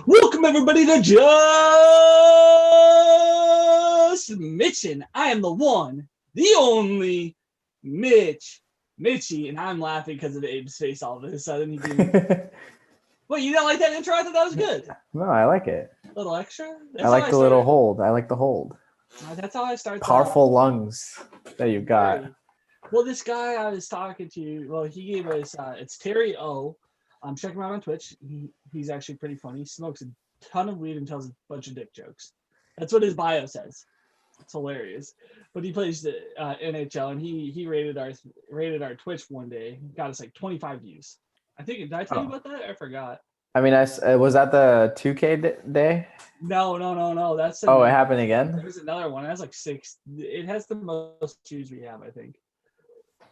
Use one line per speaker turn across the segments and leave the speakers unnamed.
Welcome everybody to Just Mitchin. I am the one, the only Mitchy, and I'm laughing because of Abe's face all of a sudden. Wait, you don't like that intro? I thought that was good.
No, I like it.
A little extra?
I like the little hold. I like the hold.
That's how I start.
Powerful lungs that you've got.
Well, this guy I was talking to, well, he gave us, it's Terry O. Check him out on Twitch. He's actually pretty funny. He smokes a ton of weed and tells a bunch of dick jokes. That's what his bio says. It's hilarious. But he plays the NHL, and he rated our Twitch one day. Got us like 25 views. I think, did I tell you about that? I forgot.
I mean, was that the 2K day?
No. That's
it happened again?
There's another one. It has like 6. It has the most views we have, I think.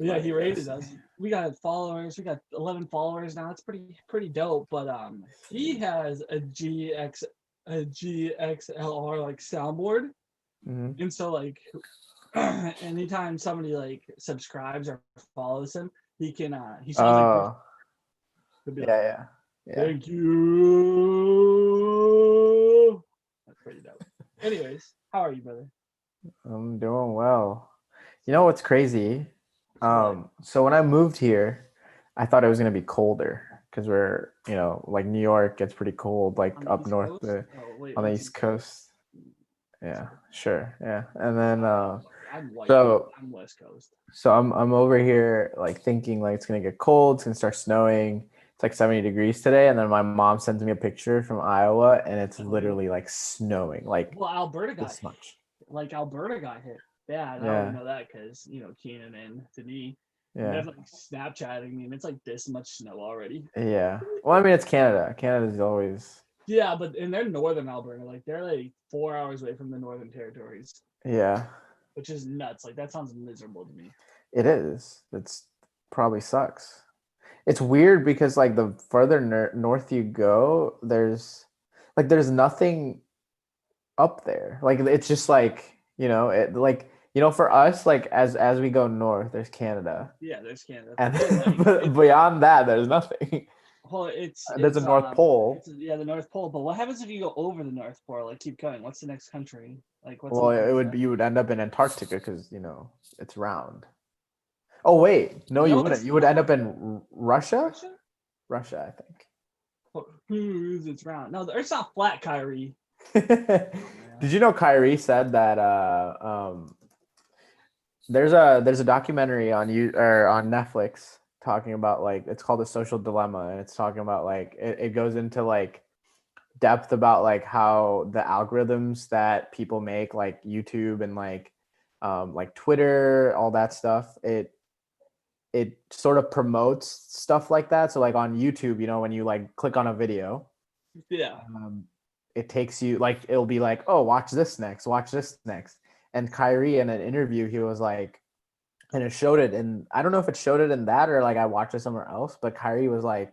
Yeah, he rated us. We got followers. We got 11 followers now. It's pretty dope. But he has a GXLR like soundboard, and so like anytime somebody like subscribes or follows him, he can he sounds like
yeah.
Thank you. That's pretty dope. Anyways, how are you, brother?
I'm doing well. You know what's crazy? So when I moved here, I thought it was gonna be colder because we're, like New York gets pretty cold, like up north on the East Coast. Yeah, sure, yeah. And then
I'm West Coast.
So I'm over here like thinking like it's gonna get cold, it's gonna start snowing. It's like 70 degrees today, and then my mom sends me a picture from Iowa, and it's literally like snowing. Like,
well, Alberta got
this much.
Like Alberta got hit. Yeah, I don't know that because Keenan and Denise. Yeah. They're like Snapchatting me, and it's like this much snow already.
Yeah. Well, I mean, it's Canada. Canada's always.
Yeah, but in their northern Alberta, like they're like 4 hours away from the Northern Territories.
Yeah.
Which is nuts. Like that sounds miserable to me.
It is. It's probably sucks. It's weird because like the further north you go, there's nothing up there. Like it's just like for us, like as we go north, there's Canada.
Yeah, there's Canada.
And but beyond that, there's nothing.
Well,
there's a North Pole.
The North Pole. But what happens if you go over the North Pole? Like keep going. What's the next country? Like what's?
Well, you would end up in Antarctica because it's round. Oh wait, no, you wouldn't. You would end up in Russia. Russia, I think.
It's round. No, the Earth's not flat, Kyrie.
Did you know Kyrie said that there's a documentary on Netflix talking about like it's called The Social Dilemma, and it's talking about like it goes into like depth about like how the algorithms that people make, like YouTube and like Twitter, all that stuff, it sort of promotes stuff like that. So like on YouTube, when you like click on a video, it takes you like, it'll be like, oh, watch this next. And Kyrie in an interview, he was like, and it showed it, and I don't know if it showed it in that or like I watched it somewhere else, but Kyrie was like,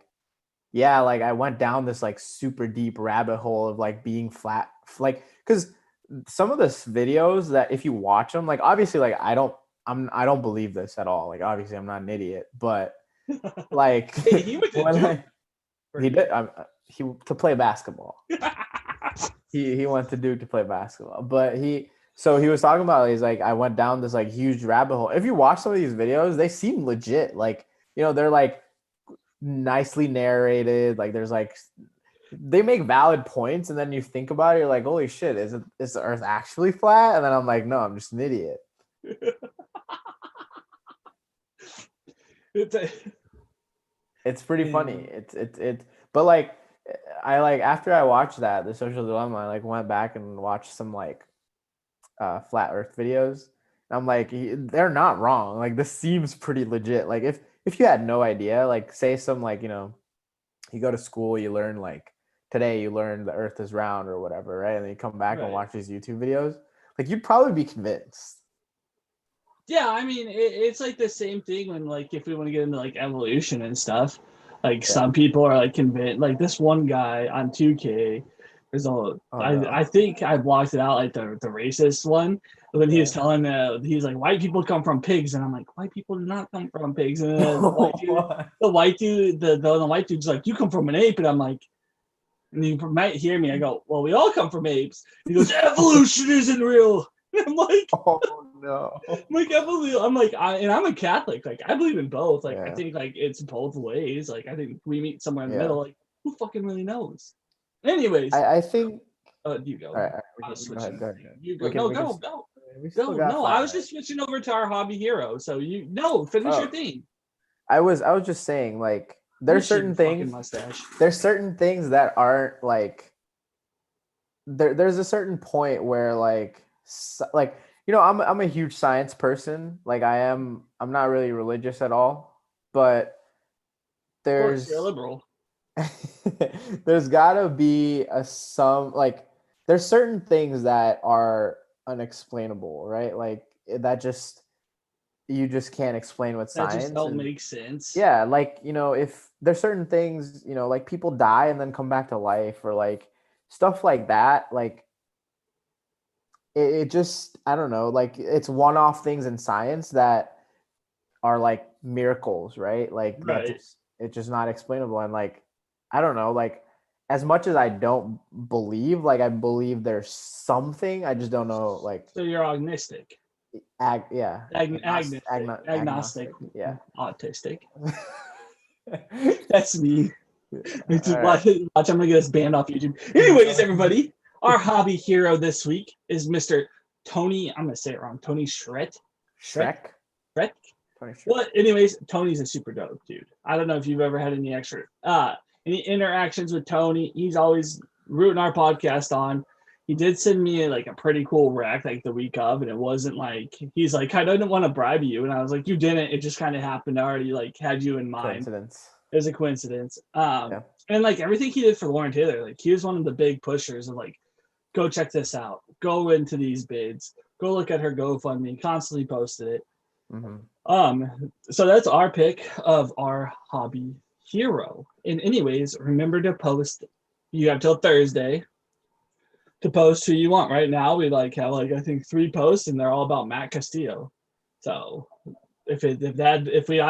yeah, like I went down this like super deep rabbit hole of like being flat, like, because some of the videos that if you watch them, like obviously like I don't believe this at all. Like obviously I'm not an idiot, but like he did to play basketball. he went to Duke to play basketball, but he was talking about, he's like, I went down this like huge rabbit hole. If you watch some of these videos, they seem legit. Like, they're like nicely narrated. Like there's like, they make valid points. And then you think about it, you're like, holy shit, is the Earth actually flat? And then I'm like, no, I'm just an idiot. It's pretty funny. But like, I like, after I watched that, The Social Dilemma, I like went back and watched some like flat Earth videos. And I'm like, they're not wrong. Like this seems pretty legit. Like if you had no idea, like say some like, you go to school, you learn like today you learn the Earth is round or whatever, right? And then you come back and watch these YouTube videos, like you'd probably be convinced.
Yeah, I mean, it's like the same thing when, like, if we want to get into, like, evolution and stuff, like, some people are, like, convinced, like, this one guy on 2K, I think I blocked it out, like, the racist one, but then he was telling he's like, white people come from pigs, and I'm like, white people do not come from pigs, and then the white dude's like, you come from an ape, and I'm like, And you might hear me. I go, well, we all come from apes. He goes, evolution isn't real. And I'm like,
Oh no.
I'm like, evolution. I'm like, I'm a Catholic. Like, I believe in both. Like, I
Yeah.
think like it's both ways. Like, I think we meet somewhere in the
Yeah.
middle. Like, who fucking really knows? Anyways,
I think.
you go.
All right,
I was
go ahead.
switching.
Go ahead.
You go.
We can,
No,
we can,
go.
we still got
No,
5
I was
minutes.
just switching over to our hobby hero. So finish your thing.
I was just saying, like, there's certain things.
Mustache.
There's certain things that aren't like. There's a certain point where like I'm a huge science person. Like I'm not really religious at all, but
Of course,
there's
you're a liberal.
there's gotta be there's certain things that are unexplainable, right? Like that you just can't explain with
That
science.
just don't make sense.
Yeah, like, if there's certain things, like people die and then come back to life, or like stuff like that, like it just, I don't know, like it's one-off things in science that are like miracles, right? Like
Right.
it's just not explainable. And like, I don't know, like as much as I don't believe, like I believe there's something, I just don't know, like.
So you're agnostic.
Yeah.
Agnostic.
Yeah.
Autistic. That's me. Watch,
Right.
I'm gonna get us banned off YouTube. Anyways, everybody, our hobby hero this week is Mr. Tony. I'm gonna say it wrong. Tony Shrek.
Shrek.
Tony Shrek. Well, anyways, Tony's a super dope dude. I don't know if you've ever had any interactions with Tony. He's always rooting our podcast on. He did send me a pretty cool rack like the week of, and it wasn't like he's like, I didn't want to bribe you, and I was like, you didn't. It just kind of happened. I already had you in mind.
Coincidence.
It was a coincidence. And everything he did for Lauren Taylor, he was one of the big pushers of go check this out, go into these bids, go look at her GoFundMe, constantly posted it.
Mm-hmm.
So that's our pick of our hobby hero. And anyways, remember to post. You have till Thursday to post who you want. Right now, we have I think 3 posts, and they're all about Matt Castillo. So if I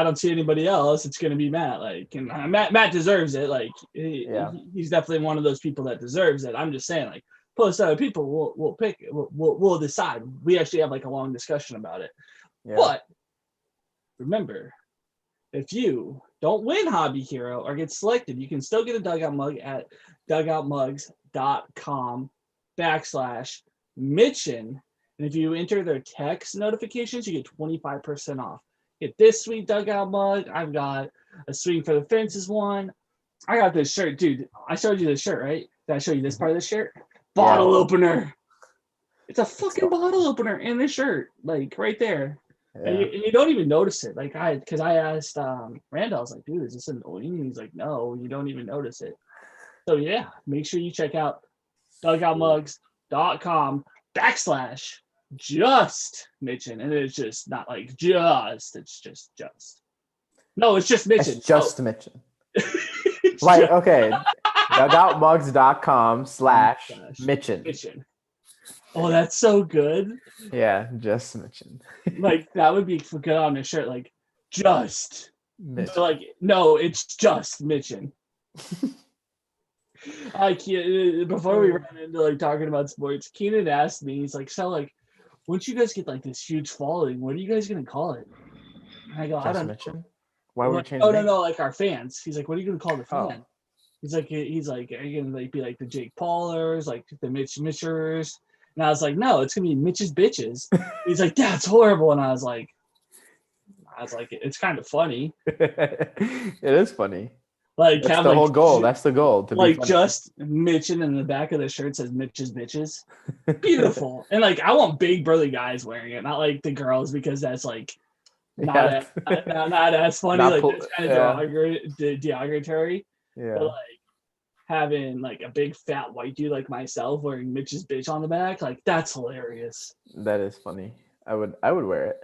don't see anybody else, it's gonna be Matt. And Matt deserves it. He's definitely one of those people that deserves it. I'm just saying, post other people, we'll pick, we'll decide. We actually have a long discussion about it. Yeah. But remember, if you don't win Hobby Hero or get selected, you can still get a dugout mug at dugoutmugs.com/Mitchin. And if you enter their text notifications, you get 25% off. Get this sweet dugout mug. I've got a Swing for the Fences one. I got this shirt, dude. I showed you this shirt, right? Did I show you this part of the shirt? Bottle opener. It's a fucking bottle opener in the shirt, right there. Yeah. And you don't even notice it. Because I asked Randall, I was like, dude, is this annoying? And he's like, no, you don't even notice it. So yeah, make sure you check out dugoutmugs.com/just Mitchin. And it's just not just, it's just. No, it's just Mitchin.
It's just Mitchin. Okay. dugoutmugs.com/Mitchin.
Oh, that's so good.
Yeah, just Mitchin.
That would be good on a shirt, just Mitchin. No, it's just Mitchin. I can't. Before we ran into talking about sports, Keenan asked me, he's like, so once you guys get this huge following, what are you guys gonna call it? And I go, I don't know.
Why would we change the name?
No, our fans. He's like, what are you gonna call the fan? He's like, are you gonna be the Jake Paulers, the Mitch Mitchers? And I was like, no, it's gonna be Mitch's bitches. He's like, that's horrible. And I was like, it's kind of funny.
It is funny.
That's
the whole goal. That's the goal. To be
just Mitchin, and the back of the shirt says Mitch's bitches. Beautiful. And I want big burly guys wearing it, not the girls, because that's not as funny. That's kind of derogatory.
Yeah.
But having a big fat white dude like myself wearing Mitch's bitch on the back, that's hilarious.
That is funny. I would wear it.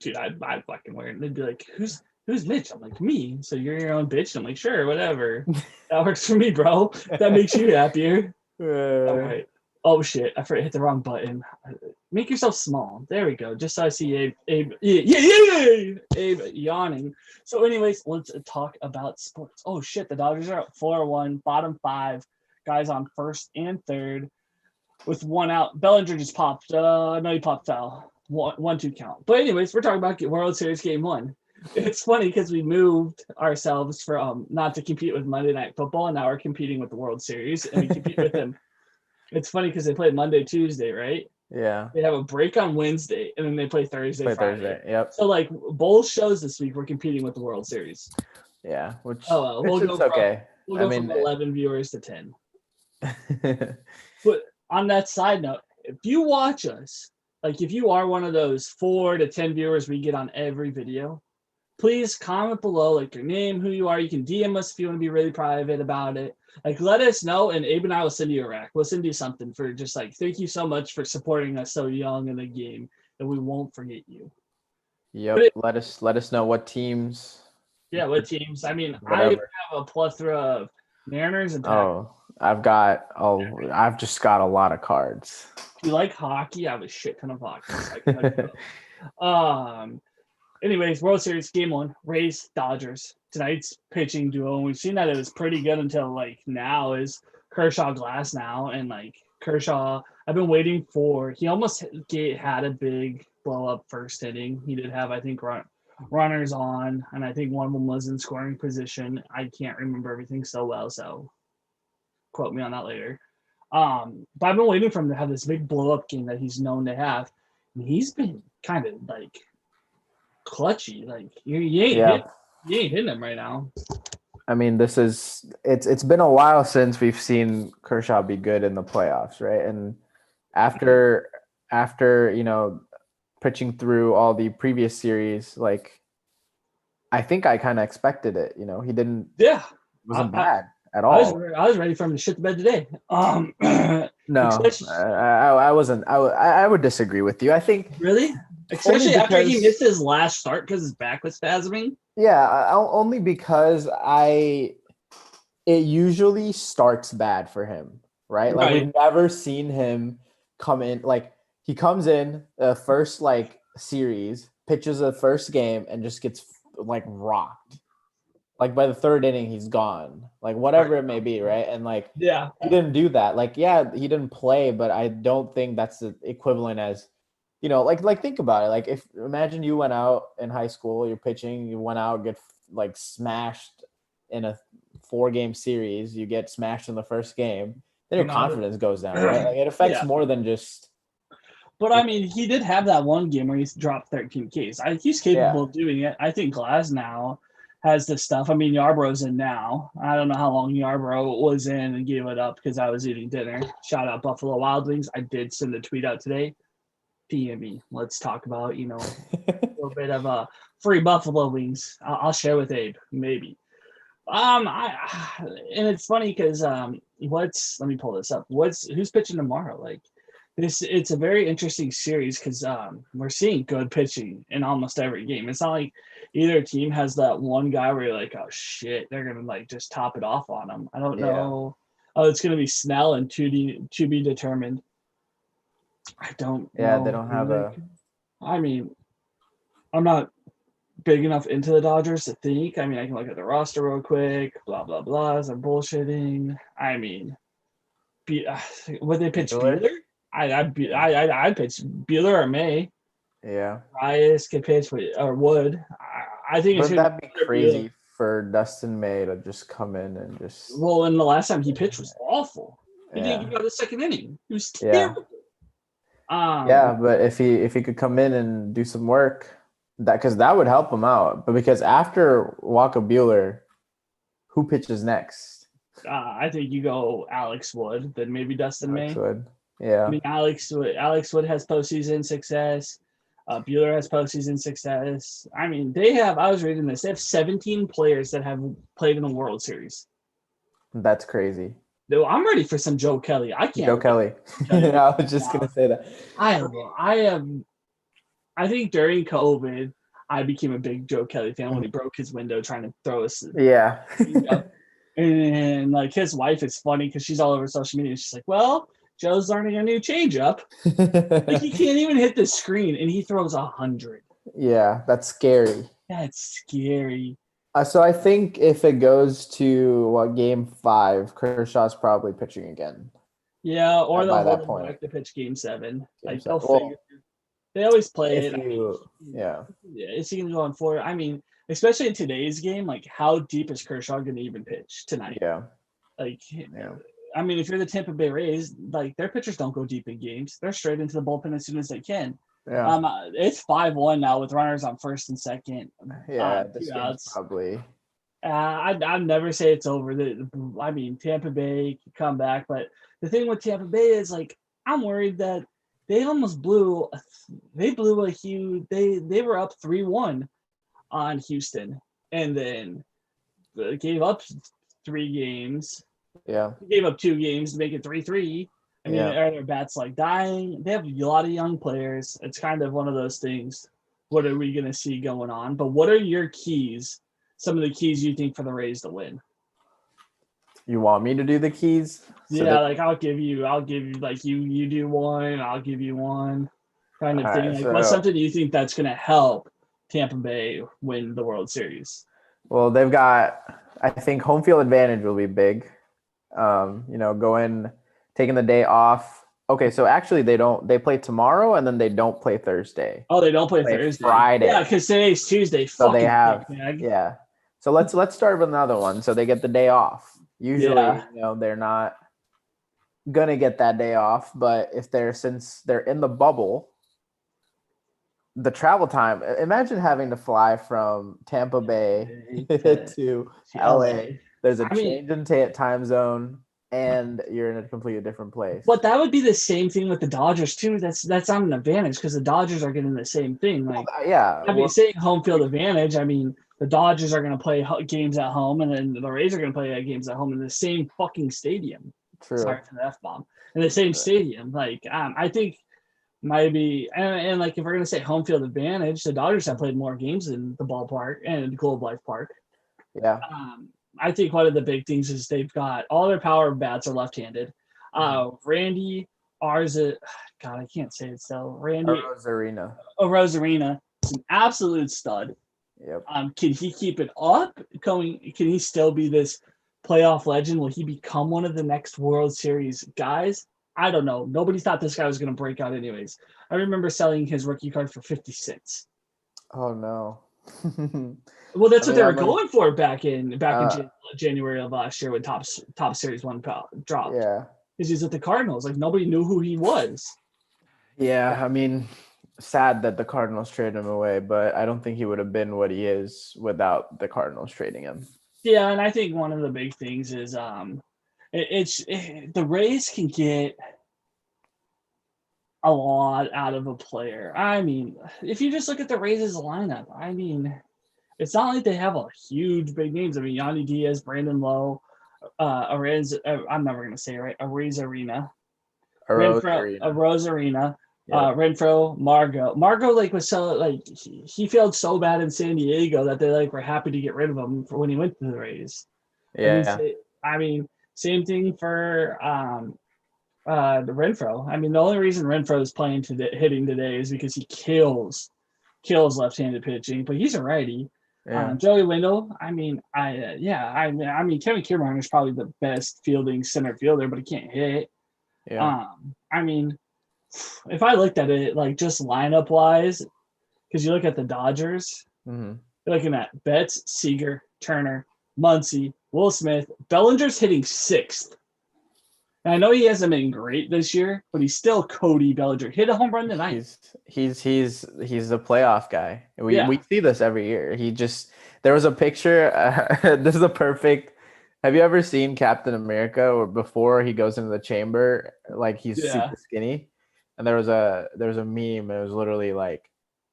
Dude, I'd fucking wear it. And they'd be like, who's Mitch? I'm like, me. So you're your own bitch? I'm like, sure, whatever. That works for me, bro. That makes you happier. All right. Oh shit! I hit the wrong button. Make yourself small. There we go. Just so I see Abe yawning. So, anyways, let's talk about sports. Oh shit! The Dodgers are up 4-1, bottom 5. guys on first and third with one out. Bellinger just popped. No, he popped foul. 1-2 count. But anyways, we're talking about World Series Game 1. It's funny because we moved ourselves for not to compete with Monday Night Football, and now we're competing with the World Series, and we compete with them. It's funny because they play Monday, Tuesday, right?
Yeah.
They have a break on Wednesday, and then they play Thursday, Friday.
Thursday. Yep.
So like both shows this week, we're competing with the World Series.
Yeah, which
we'll go
okay.
We'll go from 11 viewers to 10. But on that side note, if you watch us, like if you are one of those 4 to 10 viewers we get on every video, please comment below, like your name, who you are. You can DM us if you want to be really private about it. Like, let us know, and Abe and I will send you a rack. We'll send you something for just like, thank you so much for supporting us so young in the game, and we won't forget you.
Yep. Let us know what teams.
Yeah, what teams. I mean,
Whatever.
I have a plethora of Mariners and
Packers. I've just got a lot of cards.
If you like hockey, I have a shit ton of hockey. Anyways, World Series Game 1, Rays, Dodgers. Tonight's pitching duo, and we've seen that it was pretty good until like now is Kershaw Glass now. And like Kershaw, I've been waiting for, he almost had a big blow up first inning. He did have, I think, runners on, and I think one of them was in scoring position. I can't remember everything so well, so quote me on that later. But I've been waiting for him to have this big blow up game that he's known to have. And he's been kind of like clutchy. Like you ain't hitting him right now.
I mean, it's been a while since we've seen Kershaw be good in the playoffs, right? And after pitching through all the previous series, like I think I kind of expected it. He didn't.
Yeah,
wasn't bad at all.
I was ready for him to shit the bed today.
No, I wasn't. I would disagree with you. I think
really, especially after he missed his last start because his back was spasming.
Yeah, only because it usually starts bad for him, right? Like we've never seen him come in. Like he comes in the first like series, pitches the first game, and just gets like rocked. Like by the third inning, he's gone. Like whatever it may be, right? And like he didn't do that. Like he didn't play, but I don't think that's the equivalent as. Like think about it. Like imagine you went out in high school, you're pitching, you went out, get like smashed in a 4-game series, you get smashed in the first game, then your confidence goes down, right? Like it affects more than just.
But I mean, he did have that one game where he dropped 13 Ks. He's capable of doing it. I think Glass now has this stuff. I mean, Yarborough's in now. I don't know how long Yarborough was in and gave it up because I was eating dinner. Shout out Buffalo Wild Wings. I did send a tweet out today. PM me. Let's talk about, a little bit of free Buffalo wings. I'll share with Abe, maybe. And it's funny because let me pull this up. Who's pitching tomorrow? Like it's a very interesting series because we're seeing good pitching in almost every game. It's not like either team has that one guy where you're like, oh shit, they're gonna like just top it off on them. I don't know. Oh, it's gonna be Snell and to be determined. I don't know.
Yeah, they don't have
I mean, I'm not big enough into the Dodgers to think. I mean, I can look at the roster real quick, blah, blah, blah. I'm bullshitting. I mean, would they pitch Buehler? I'd pitch Buehler or May.
Yeah.
Reyes could pitch or would. I think
Wouldn't that be crazy for Dustin May to just come in and just.
Well, and the last time he pitched was awful. He didn't even go to the second inning. He was terrible.
But if he could come in and do some work, because that would help him out. But because after Walker Buehler, who pitches next?
I think you go Alex Wood, then maybe Dustin May.
Wood. Yeah.
I mean, Alex Wood has postseason success. Buehler has postseason success. I mean, I was reading this. They have 17 players that have played in the World Series.
That's crazy.
I'm ready for some Joe Kelly. I can't.
Joe Kelly. I was just gonna say that.
I think during COVID, I became a big Joe Kelly fan when he broke his window trying to throw us.
Yeah.
And like his wife is funny because she's all over social media. She's like, "Well, Joe's learning a new changeup. Like he can't even hit the screen, and he throws 100."
Yeah, that's scary.
That's scary.
So I think if it goes to game 5, Kershaw's probably pitching again
Yeah, or they'll
by
hold
that
him
point.
back to pitch game 7.
Game
Like they'll
7.
figure.
Well,
They always play
if
it. I mean,
you, yeah,
is he going to go on forward? I mean, especially in today's game, like how deep is Kershaw going to even pitch tonight?
yeah,
Like,
yeah,
I mean, if you're the Tampa Bay Rays, like their pitchers don't go deep in games. They're straight into the bullpen as soon as they can.
yeah,
It's 5-1 now with runners on first and second.
yeah. This
Two
game's
outs.
probably,
I'd never say it's over. I mean, Tampa Bay could come back, but the thing with Tampa Bay is like I'm worried that they almost blew. They blew a huge. They were up 3-1 on Houston, and then gave up 3 games.
yeah,
Gave up 2 games to make it 3-3. I mean,
yeah.
are their bats like dying? They have a lot of young players. It's kind of one of those things. What are we going to see going on? But what are your keys? Some of the keys you think for the Rays to win?
You want me to do the keys?
Yeah, like I'll give you like you do one, I'll give you one kind
All
of thing.
right.
Like what's
So,
something you think that's going to help Tampa Bay win the World Series?
well, they've got. I think home field advantage will be big. Going taking the day off. Okay, so actually they don't. They play tomorrow and then they don't play Thursday.
Oh, they don't play
Play
Thursday.
Friday.
Yeah, because today's Tuesday.
So they
Fucking
have,
dickbag.
yeah. So let's start with another one. So they get the day off. Usually,
Yeah.
they're not gonna get that day off, but since they're in the bubble, the travel time. Imagine having to fly from Tampa Bay to LA. There's a
I mean,
change in time zone, and you're in a completely different place.
but that would be the same thing with the Dodgers too. That's not an advantage because the Dodgers are getting the same thing. Like,
Yeah.
I mean, saying home field advantage. I mean, the Dodgers are going to play games at home, and then the Rays are going to play games at home in the same fucking stadium.
True.
Sorry for the f bomb. In the same stadium. Like, I think maybe and like if we're going to say home field advantage, the Dodgers have played more games in the ballpark and Globe Life Park.
Yeah.
I think one of the big things is they've got all their power bats are left-handed. Randy Arza, God, I can't say it still. Randy
Rosarina.
Rosarina is an absolute stud.
Yep.
Can he keep it up? Can he still be this playoff legend? Will he become one of the next World Series guys? I don't know. Nobody thought this guy was going to break out anyways. I remember selling his rookie card for 50 cents.
Oh no.
Well, that's what they were going for back in January of last year when top series one dropped.
Yeah.
Because he's at the Cardinals. Like nobody knew who he was.
Yeah, I mean, sad that the Cardinals traded him away, but I don't think he would have been what he is without the Cardinals trading him.
Yeah, and I think one of the big things is the Rays can get a lot out of a player. I mean, if you just look at the Rays' lineup, I mean, it's not like they have a huge big names. I mean, Yandy Diaz, Brandon Lowe, I'm never gonna say it right. Arena. Rosarina, Renfro, Margot like was so like he failed so bad in San Diego that they like were happy to get rid of him for when he went to the Rays.
Yeah.
I mean, same thing for the Renfro. I mean, the only reason Renfro is playing hitting today is because he kills left-handed pitching, but he's a righty.
Yeah.
Joey Wendell. I mean, I mean, Kevin Kiermaier is probably the best fielding center fielder, but he can't hit.
Yeah.
I mean, if I looked at it like just lineup wise, because you look at the Dodgers, you're looking at Betts, Seager, Turner, Muncy, Will Smith. Bellinger's hitting 6th. And I know he hasn't been great this year, but he's still Cody Bellinger. Hit a home run tonight.
He's the playoff guy. We see this every year. There was a picture. This is a perfect. Have you ever seen Captain America or before he goes into the chamber, like he's super skinny? And there was a meme. It was literally like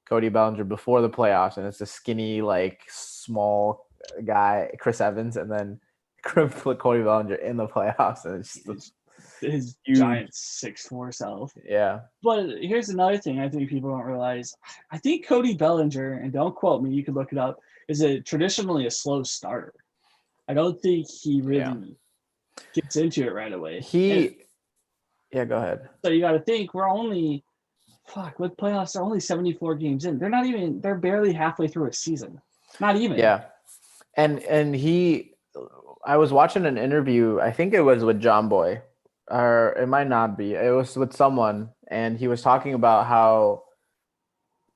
Cody Bellinger before the playoffs, and it's a skinny, like small guy, Chris Evans, and then Cody Bellinger in the playoffs, and it's just
his giant 6'4" self.
Yeah.
But here's another thing I think people don't realize. I think Cody Bellinger, and don't quote me, you can look it up, is traditionally a slow starter. I don't think he really gets into it right away.
Yeah, go ahead.
So you got to think we're only, with playoffs, they're only 74 games in. They're barely halfway through a season. Not even.
Yeah. And I was watching an interview, I think it was with John Boy, or it might not be. It was with someone, and he was talking about how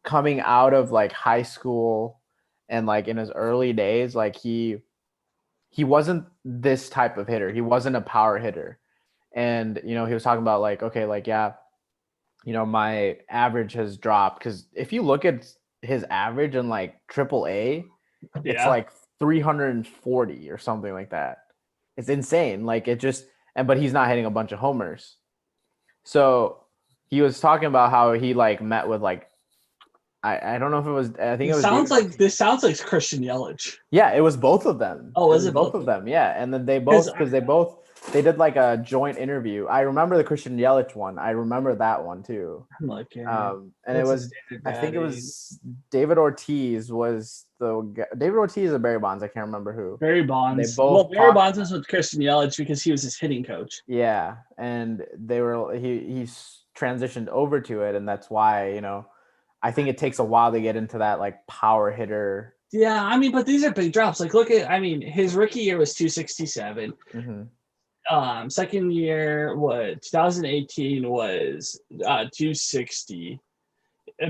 coming out of like high school and like in his early days, like he wasn't this type of hitter. He wasn't a power hitter. And he was talking about like, okay, like yeah, my average has dropped, because if you look at his average in like triple A, it's
Yeah.
like 340 or something like that. It's insane. Like it just, but he's not hitting a bunch of homers. So he was talking about how he like met with like, I don't know if it was, I think it was David.
This sounds like Christian Yelich.
Yeah, it was both of them.
Oh,
It
is
was
it
both
both?
of them. Yeah, and then
Because
they did like a joint interview. I remember the Christian Yelich one. I remember that one too.
I'm like,
And it was, I think it was David Ortiz was the guy. David Ortiz or Barry Bonds. I can't remember who.
Barry
They
Bonds. Well,
both
Barry
talked.
Bonds was with Christian Yelich because he was his hitting coach.
Yeah, and he transitioned over to it, and that's why I think it takes a while to get into that like power hitter.
Yeah, I mean, but these are big drops. Like, look at, I memean, his rookie year was 267. Second year, 2018 was 260.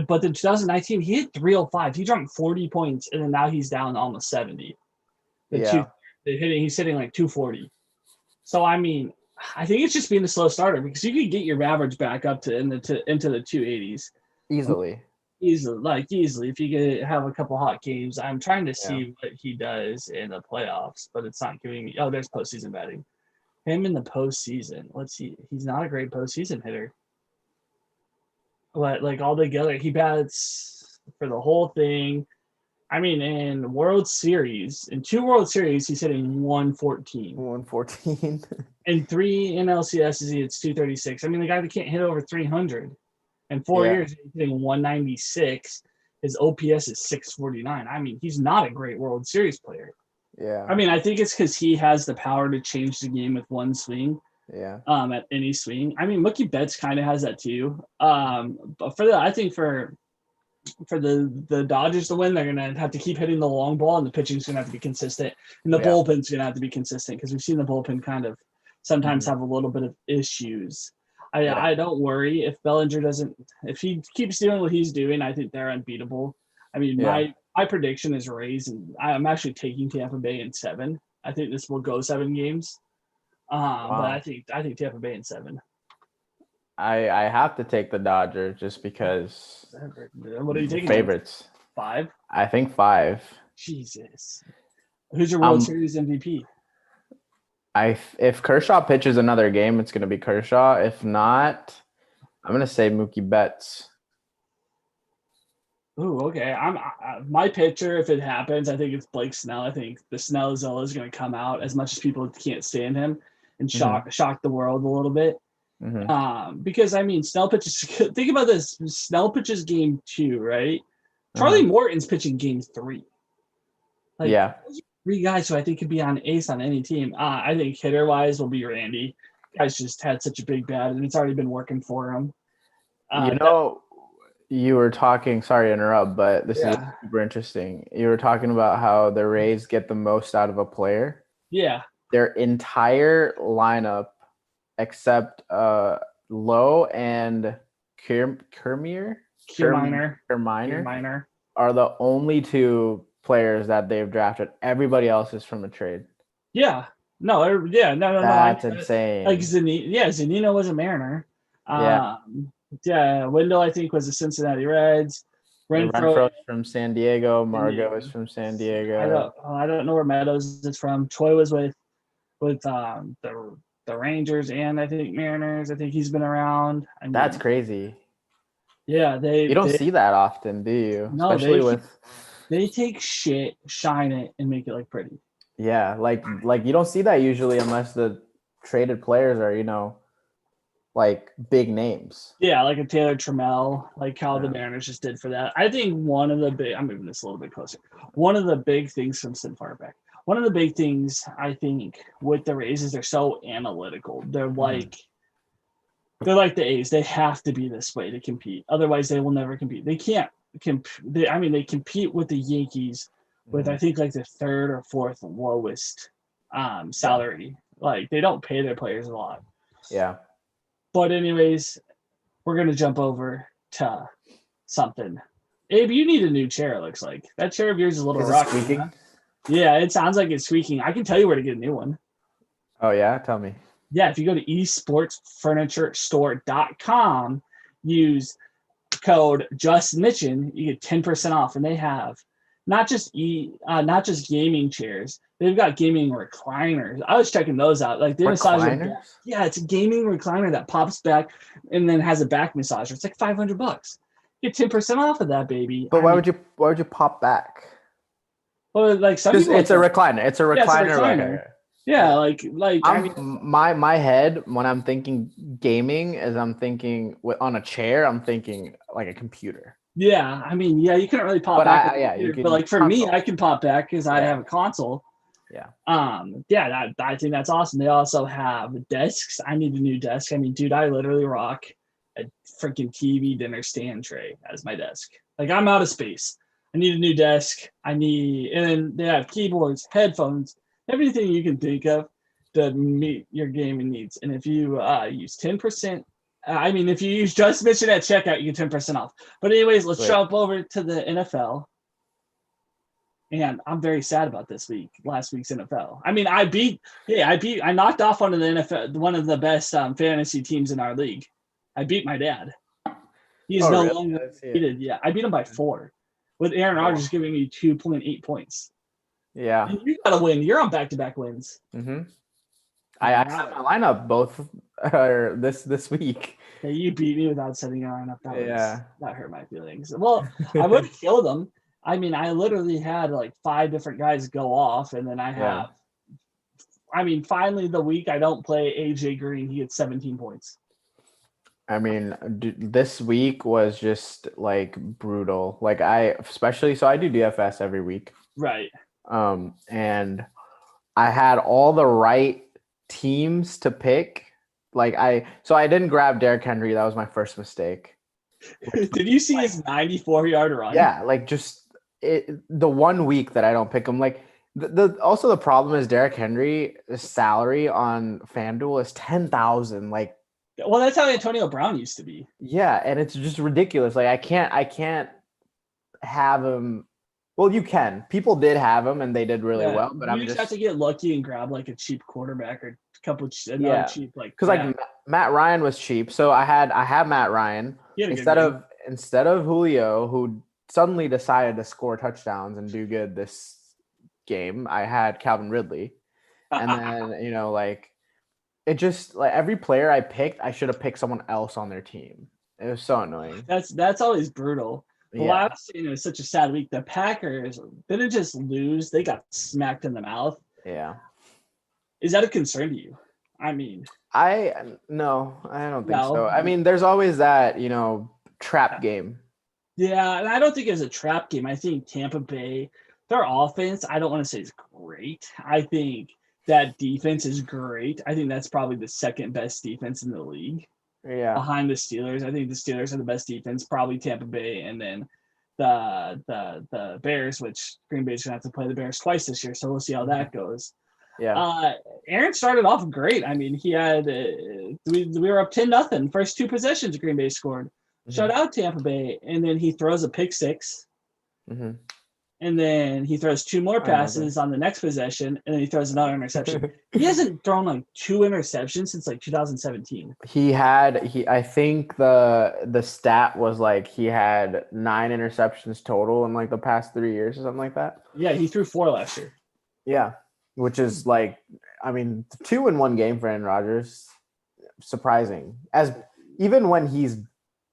But in 2019, he hit 305. He dropped 40 points, and then now he's down almost 70. He's hitting like 240. So I mean, I think it's just being a slow starter, because you could get your average back up to into the 280s
Easily
if you could have a couple hot games. I'm trying to see what he does in the playoffs, but it's not giving me. Oh, there's postseason batting. Him in the postseason. Let's see. He's not a great postseason hitter. But like all together, he bats for the whole thing. I mean, in two World Series, he's hitting 114.
114.
And 3 in LCS, it's 236. I mean, the guy that can't hit over 300. In 4 years, he's hitting 196. His OPS is 649. I mean, he's not a great World Series player.
Yeah.
I mean, I think it's because he has the power to change the game with one swing.
Yeah.
At any swing. I mean, Mookie Betts kind of has that too. But I think for the Dodgers to win, they're gonna have to keep hitting the long ball, and the pitching's gonna have to be consistent, and the bullpen's gonna have to be consistent, because we've seen the bullpen kind of sometimes have a little bit of issues. I don't worry if Bellinger doesn't. If he keeps doing what he's doing, I think they're unbeatable. I mean, my prediction is Rays, and I'm actually taking Tampa Bay in 7. I think this will go 7 games. But I think Tampa Bay in 7.
I have to take the Dodgers just because.
What are you taking?
Favorites.
5?
I think 5.
Jesus. Who's your World Series MVP?
If Kershaw pitches another game, it's going to be Kershaw. If not, I'm going to say Mookie Betts.
Ooh, okay. My pitcher, if it happens, I think it's Blake Snell. I think the Snellzilla is going to come out, as much as people can't stand him, and shock the world a little bit. Because I mean, Snell pitches. Think about this: Snell pitches game 2, right? Charlie Morton's pitching game 3. Those are 3 guys who I think could be on ace on any team. I think hitter wise will be Randy. Guy's just had such a big bat, and it's already been working for him.
You were talking. Sorry to interrupt, but this is super interesting. You were talking about how the Rays get the most out of a player.
Yeah.
Their entire lineup, except Lowe and Kiermaier, are the only 2 players that they've drafted. Everybody else is from a trade.
Yeah. No.
That's insane.
Like Zunino was a Mariner. Wendell, I think, was the Cincinnati Reds.
Renfro's from San Diego. Margot is from San Diego.
I don't know where Meadows is from. Troy was with the Rangers and I think Mariners. I think he's been around. I mean,
that's crazy.
Yeah, you
don't see that often, do you?
No, especially they take shit, shine it, and make it look pretty.
Yeah, like you don't see that usually unless the traded players are like big names.
Yeah, like a Taylor Trammell, like how the Mariners just did for that. I think one of the big. I'm moving this a little bit closer. One of the big things from Sim far back. One of the big things I think with the Rays is they're so analytical. They're like the A's. They have to be this way to compete. Otherwise, they will never compete. They can't compete. They compete with the Yankees with I think like the third or fourth lowest salary. Like they don't pay their players a lot.
Yeah.
But anyways, we're gonna jump over to something. Abe, you need a new chair. It looks like that chair of yours is a little
Is it
rocky.
squeaking?
Huh? Yeah, it sounds like it's squeaking. I can tell you where to get a new one.
Oh yeah, tell me.
Yeah, if you go to esportsfurniturestore.com, use code JustMitchin, you get 10% off, and they have not just gaming chairs. They've got gaming recliners. I was checking those out. Like they massage your back. Yeah, it's a gaming recliner that pops back and then has a back massager. It's like $500. Get 10% off of that, baby.
But why would you pop back?
Well, like some
Because
people
it's a recliner. It's a recliner.
Yeah, it's a recliner.
Okay.
Yeah, like I mean,
my head when I'm thinking gaming is I'm thinking on a chair. I'm thinking like a computer.
Yeah, I mean, yeah, you couldn't really pop
But
back. But like for me, I can pop back because I have a console.
Yeah.
Yeah, I think that's awesome. They also have desks. I need a new desk. I mean, dude, I literally rock a freaking TV dinner stand tray as my desk. Like I'm out of space. I need a new desk. And then they have keyboards, headphones, everything you can think of to meet your gaming needs. And if you use 10%, if you use Just Mitchin at checkout, you get 10% off. But anyways, let's jump over to the NFL. And I'm very sad about last week's NFL. I mean, I knocked off one of the NFL, one of the best fantasy teams in our league. I beat my dad. He's no longer defeated. Yeah, I beat him by 4, with Aaron Rodgers giving me 2.8 points.
Yeah,
and you got to win. You're on back-to-back wins.
Mm-hmm. I set my lineup both this week.
Yeah, you beat me without setting your lineup. That hurt my feelings. Well, I would have killed him. I mean, I literally had like 5 different guys go off, and then I have. I mean, finally the week I don't play AJ Green, he gets 17 points.
I mean, this week was just like brutal. Like I do DFS every week.
Right.
And I had all the right teams to pick. I didn't grab Derrick Henry. That was my first mistake.
Did you see his 94-yard run?
Yeah, the 1 week that I don't pick him. Like also the problem is Derrick Henry's salary on FanDuel is $10,000. Like,
well, that's how Antonio Brown used to be.
Yeah, and it's just ridiculous. Like I can't have him. Well, you can. People did have him, and they did really well. But
you just have to get lucky and grab like a cheap quarterback or a couple cheap
because like Matt Ryan was cheap. So I have Matt Ryan instead of Julio, who suddenly decided to score touchdowns and do good this game. I had Calvin Ridley, and then it just like every player I picked, I should have picked someone else on their team. It was so annoying.
That's always brutal. But last it was such a sad week. The Packers didn't just lose; they got smacked in the mouth.
Yeah.
Is that a concern to you? I mean,
no, I don't think so. I mean, there's always that trap game.
Yeah, and I don't think it's a trap game. I think Tampa Bay, their offense, I don't want to say is great. I think that defense is great. I think that's probably the second best defense in the league.
Yeah.
Behind the Steelers. I think the Steelers are the best defense, probably Tampa Bay, and then the Bears, which Green Bay's gonna have to play the Bears twice this year, so we'll see how that goes.
Yeah.
Aaron started off great. I mean, he had we were up 10-0. First 2 possessions Green Bay scored. Mm-hmm. Shut out Tampa Bay, and then he throws a pick 6.
Mm-hmm.
And then he throws 2 more passes on the next possession, and then he throws another interception. He hasn't thrown like 2 interceptions since like 2017.
I think the stat was like he had 9 interceptions total in like the past 3 years or something like that.
Yeah, he threw 4 last year.
Yeah, which is like, I mean, 2 in 1 game for Aaron Rodgers, surprising. As even when he's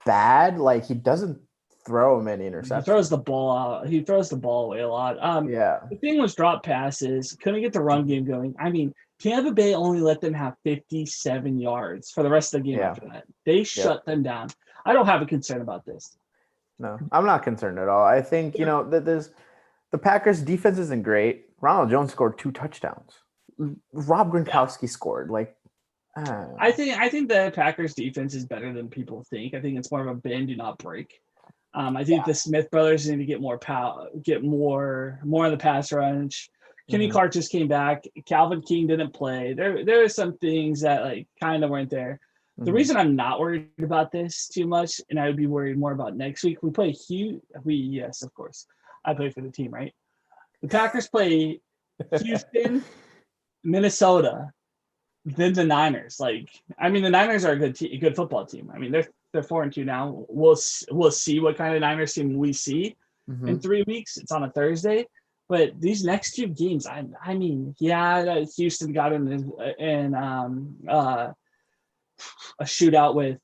bad, like he doesn't throw many interceptions. He
throws the ball out. He throws the ball away a lot. The thing was drop passes. Couldn't get the run game going. I mean, Tampa Bay only let them have 57 yards for the rest of the game after that. They shut them down. I don't have a concern about this.
No, I'm not concerned at all. I think, that the Packers defense isn't great. Ronald Jones scored 2 touchdowns. Rob Gronkowski scored. Like, I
think the Packers defense is better than people think. I think it's more of a bend, do not break. I think the Smith brothers need to get more power, get more in the pass rush. Kenny Clark just came back. Calvin King didn't play. There are some things that like kind of weren't there. The reason I'm not worried about this too much, and I would be worried more about next week, we play yes, of course. I play for the team, right? The Packers play Houston, Minnesota, then the Niners. Like, I mean, the Niners are a good football team. I mean, they're 4-2 now. We'll see what kind of Niners team we see in 3 weeks. It's on a Thursday. But these next two games, I mean, yeah, Houston got in a shootout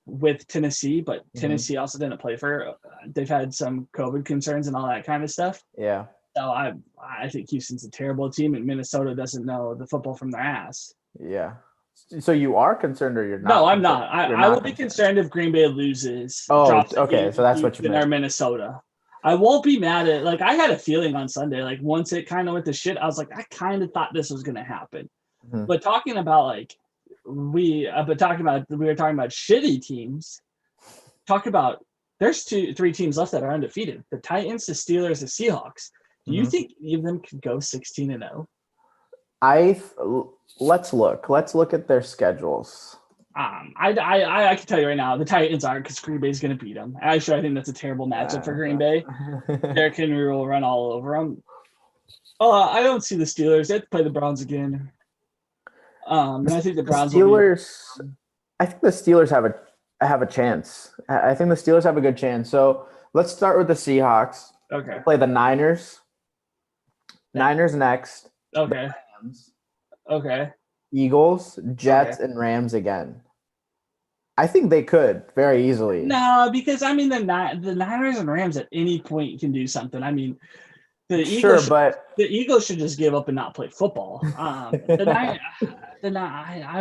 with Tennessee, but Tennessee also didn't play for. They've had some COVID concerns and all that kind of stuff.
Yeah.
So I think Houston's a terrible team, and Minnesota doesn't know the football from their ass.
Yeah. So you are concerned, or you're not?
No, I'm not. I will be concerned if Green Bay loses.
Oh, okay. So that's what you meant.
Or Minnesota. I won't be mad at like I had a feeling on Sunday, like once it kind of went to shit, I was like, I kind of thought this was gonna happen. But talking about we were talking about shitty teams. Talk about there's 3 teams left that are undefeated: the Titans, the Steelers, the Seahawks. Do you think any of them could go 16-0?
Let's look at their schedules.
I can tell you right now, the Titans aren't, because Green Bay is going to beat them. Actually, I think that's a terrible matchup for Green Bay. Derrick Henry will run all over them. I don't see the Steelers. They have to play the Browns again. And I think the Browns.
I think the Steelers have a chance. I think the Steelers have a good chance. So let's start with the Seahawks.
Okay.
They play the Niners. Niners next.
Okay.
Rams,
okay.
Eagles, Jets, and Rams again. I think they could very easily.
No, because I mean the Niners and Rams at any point can do something. I mean, the Eagles should just give up and not play football. I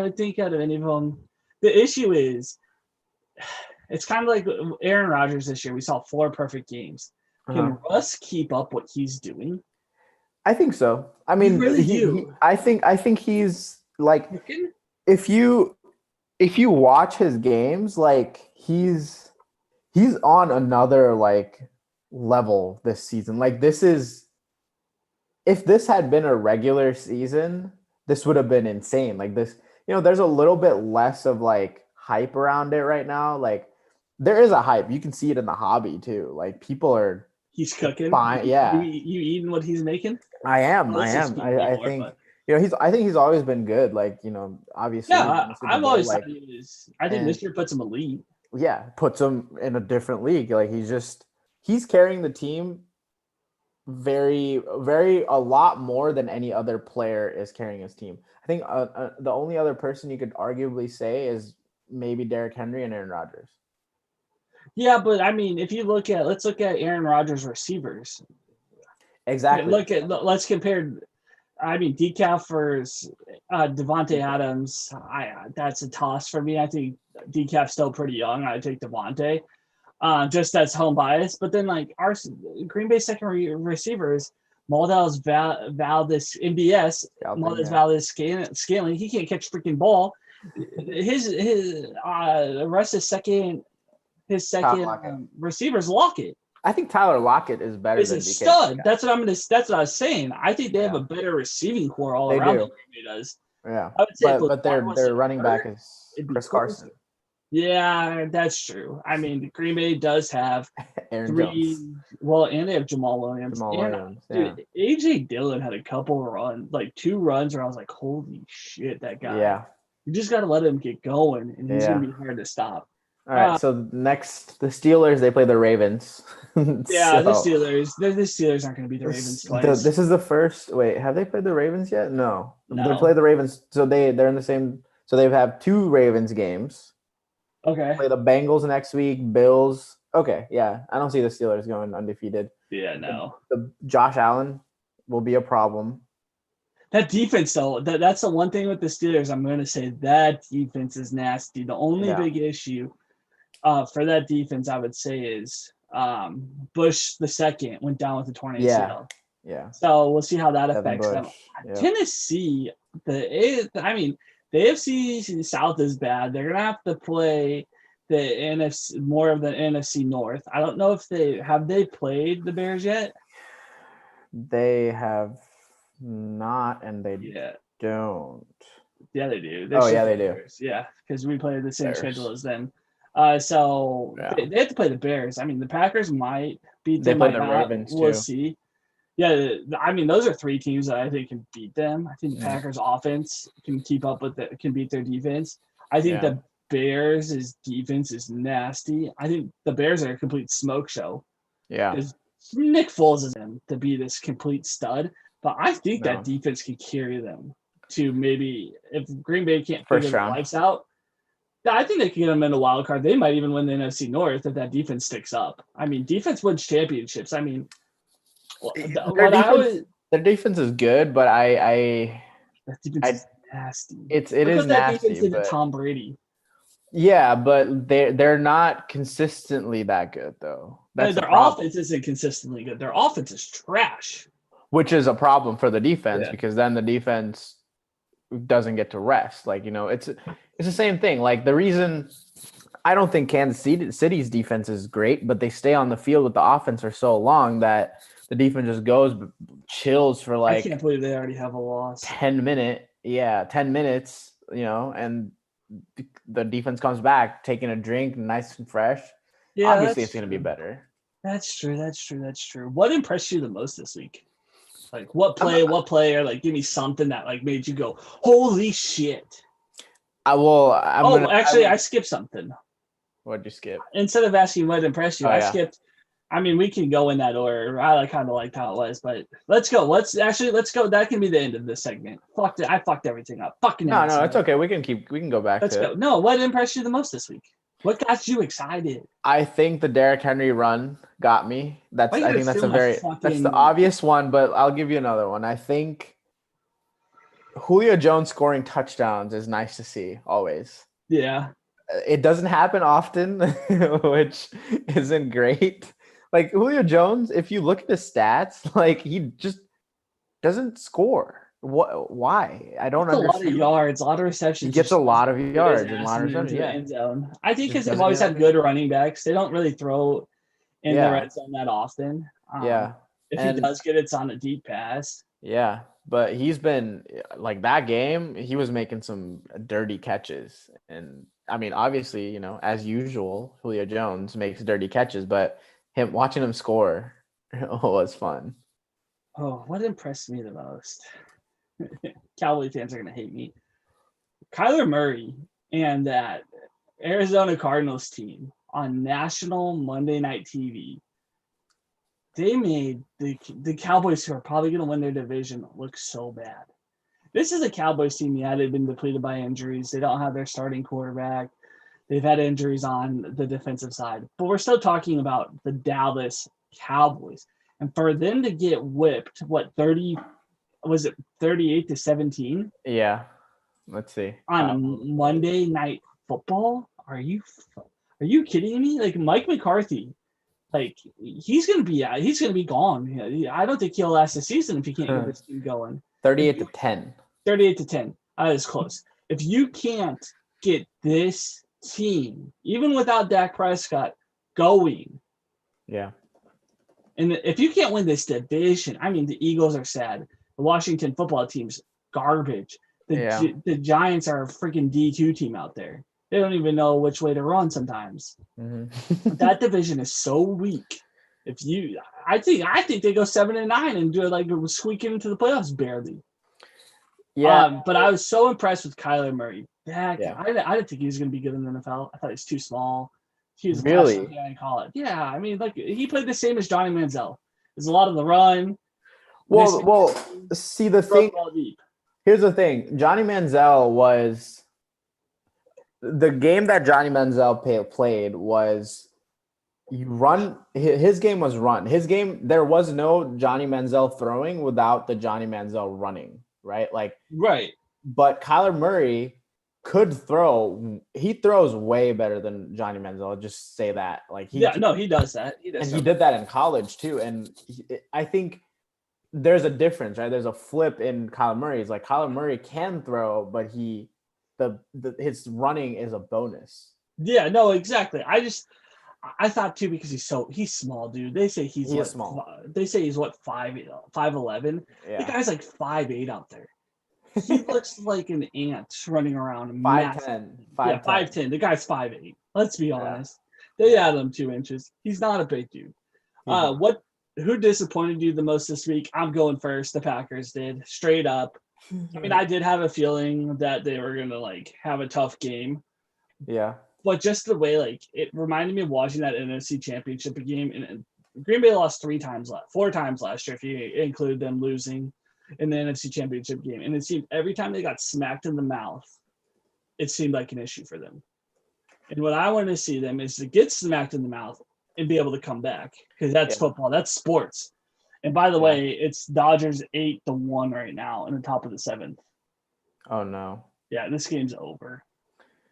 would think out of any of them. The issue is, it's kind of like Aaron Rodgers this year. We saw 4 perfect games. Can Russ keep up what he's doing?
I think so. I mean, I think he's like, if you watch his games, like he's on another like level this season. Like if this had been a regular season, this would have been insane. Like this, there's a little bit less of like hype around it right now. Like there is a hype. You can see it in the hobby too. Like people are.
He's cooking.
Fine, yeah.
You eating what he's making?
I am. I think I think he's always been good. Like obviously.
Yeah, I've always thought he was. I think this year puts him elite.
Yeah, puts him in a different league. Like he's carrying the team very, very a lot more than any other player is carrying his team. I think the only other person you could arguably say is maybe Derrick Henry and Aaron Rodgers.
Yeah, but I mean, if you let's look at Aaron Rodgers' receivers.
Exactly.
Let's compare. I mean, Decaf versus Devontae Adams. That's a toss for me. I think Decaf's still pretty young. I take Devontae, just as home bias. But then like our Green Bay second receivers, Valdez Scaling. He can't catch freaking ball. His second receivers Lockett.
I think Tyler Lockett is better than DK.
Stud. That's what I was saying. I think they have a better receiving core all around than Green Bay does.
Yeah. I would say but their running back is Chris Carson.
Yeah, that's true. I mean, Green Bay does have
Aaron Jones.
Well, and they have Jamal Williams.
Dude,
AJ Dillon had a couple runs, like 2 runs where I was like, holy shit, that guy.
Yeah.
You just got to let him get going, and he's going to be hard to stop.
All right, so next, the Steelers, they play the Ravens.
Yeah, the Steelers. The Steelers aren't going to beat the Ravens twice.
This is the first. Wait, have they played the Ravens yet? No. They play the Ravens. So they're in the same. So they have 2 Ravens games.
Okay.
Play the Bengals next week. Bills. Okay, yeah. I don't see the Steelers going undefeated.
Yeah, no.
The Josh Allen will be a problem.
That defense, though, that's the one thing with the Steelers. I'm going to say that defense is nasty. The only big issue for that defense, I would say, is Bush II went down with a torn ACL.
Yeah.
So we'll see how that affects them. Yeah. Tennessee, the AFC South is bad. They're going to have to play the NFC more of the NFC North. I don't know if they played the Bears yet.
They have not, and they
Yeah.
don't.
Yeah, they do.
They do.
Bears. Yeah, because we play the same
Bears.
schedule as them. So
Yeah.
they have to play the Bears. I mean, the Packers might beat
They
them.
play
Might
the
not.
Ravens,
We'll
too.
see. Yeah, I mean, those are three teams that I think can beat them. I think the
Mhm.
Packers offense can keep up with it, can beat their defense. I think
Yeah.
the Bears' defense is nasty. I think the Bears are a complete smoke show.
Yeah.
Because Nick Foles is in to be this complete stud, but I think
No.
that defense can carry them to maybe if Green Bay can't
First
figure their
round.
lives out. I think they can get them in a wild card. They might even win the NFC North if that defense sticks up. I mean, defense wins championships. I mean,
Their defense is good, but
that defense is nasty.
It
Look
is
what that
nasty,
defense did to
but
Tom Brady.
yeah, but they're not consistently that good though. That's
Their
the problem.
offense isn't consistently good. Their offense is trash.
Which is a problem for the defense
Yeah.
because then the defense doesn't get to rest. Like, it's the same thing. Like the reason I don't think Kansas City's defense is great, but they stay on the field with the offense for so long that the defense just chills for
I can't believe they already have a loss.
10 minutes, and the defense comes back taking a drink, nice and fresh.
Yeah,
obviously it's going to be better.
That's true. What impressed you the most this week? Like what player, like give me something that like made you go, holy shit. I skipped something.
What'd you skip?
Instead of asking what impressed you, I skipped. I mean, we can go in that order. I kind of liked how it was, but let's go. Let's go. That can be the end of this segment. I fucked everything up.
No, it's okay. We can go back.
Let's go. No, what impressed you the most this week? What got you excited?
I think the Derrick Henry run got me. That's the obvious one, but I'll give you another one. I think Julio Jones scoring touchdowns is nice to see always.
Yeah.
It doesn't happen often, which isn't great. Like Julio Jones, if you look at his stats, like he just doesn't score. Why? I don't understand.
A lot of yards, a lot of receptions.
He gets a lot of yards and a lot of receptions.
Yeah. End zone. I think because they've always had good running backs. They don't really throw in the red zone that often. If he does get it, it's on a deep pass.
Yeah, but he's been like that game. He was making some dirty catches, and I mean, obviously, as usual, Julio Jones makes dirty catches, but watching him score was fun.
Oh, what impressed me the most? Cowboy fans are going to hate me. Kyler Murray and that Arizona Cardinals team on national Monday Night TV, they made the Cowboys, who are probably going to win their division, look so bad. This is a Cowboys team. Yeah, they've been depleted by injuries. They don't have their starting quarterback. They've had injuries on the defensive side. But we're still talking about the Dallas Cowboys. And for them to get whipped, 38-17?
Yeah. Let's see.
On Monday Night Football? Are you kidding me? Like Mike McCarthy, like he's gonna be gone. I don't think he'll last the season if he can't get this team going.
38-10.
38-10. That is close. If you can't get this team, even without Dak Prescott, going.
Yeah.
And if you can't win this division, I mean, the Eagles are sad. The Washington football team's garbage. The Giants are a freaking D2 team out there. They don't even know which way to run sometimes. Mm-hmm. That division is so weak. I think they go 7-9 and do it like squeaking into the playoffs barely. Yeah. But I was so impressed with Kyler Murray. I didn't think he was going to be good in the NFL. I thought he was too small. He was
really
in college. Yeah, I mean, like he played the same as Johnny Manziel. There's a lot of the run.
Well, see the thing. Here's the thing. Johnny Manziel was the game that Johnny Manziel played was you run. His game was run. His game, there was no Johnny Manziel throwing without the Johnny Manziel running, right?
Right.
But Kyler Murray could throw. He throws way better than Johnny Manziel. I'll just say that.
He does that. He
did that in college too. And I think there's a difference, right? There's a flip in Kyler Murray. It's like Kyler Murray can throw, but his running is a bonus.
Yeah, no, exactly. I thought too because he's small, dude. They say
He is small.
They say he's what 5'11". The
Yeah.
guy's like 5'8" out there. He looks like an ant running around. Massive.
5'10".
Yeah,
5'10".
5'10". The guy's 5'8". Let's be
Yeah.
honest. They
Yeah.
added him 2 inches. He's not a big dude.
He's not.
What? Who disappointed you the most this week? I'm going first. The Packers did, straight up. I mean, I did have a feeling that they were gonna like have a tough game,
Yeah.
but just the way like it reminded me of watching that NFC Championship game. And Green Bay lost 4 times last year if you include them losing in the NFC Championship game. And it seemed every time they got smacked in the mouth, it seemed like an issue for them. And what I want to see them is to get smacked in the mouth and be able to come back because that's football, that's sports. And by the way, it's Dodgers 8-1 right now in the top of the 7th.
Oh no.
Yeah, this game's over.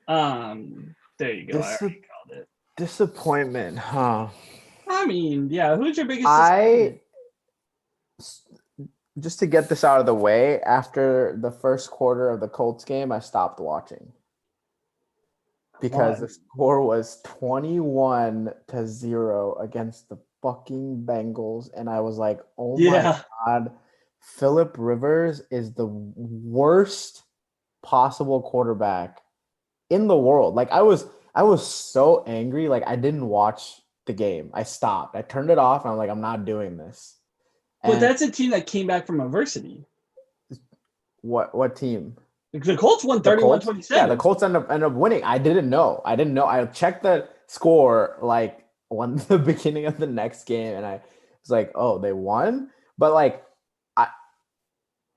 There you go. I already called it.
Disappointment, huh?
I mean, yeah. Who's your biggest disappointment?
Just to get this out of the way, after the first quarter of the Colts game, I stopped watching because the score was 21-0 against the fucking Bengals, and I was like, "Oh my god, Phillip Rivers is the worst possible quarterback in the world." Like I was so angry. Like I didn't watch the game. I stopped. I turned it off, and I'm like, I'm not doing this.
But that's a team that came back from adversity.
What team?
The Colts won 31-27.
Yeah, the Colts end up winning. I didn't know. I checked the score like on the beginning of the next game, and I was like, oh, they won. But like,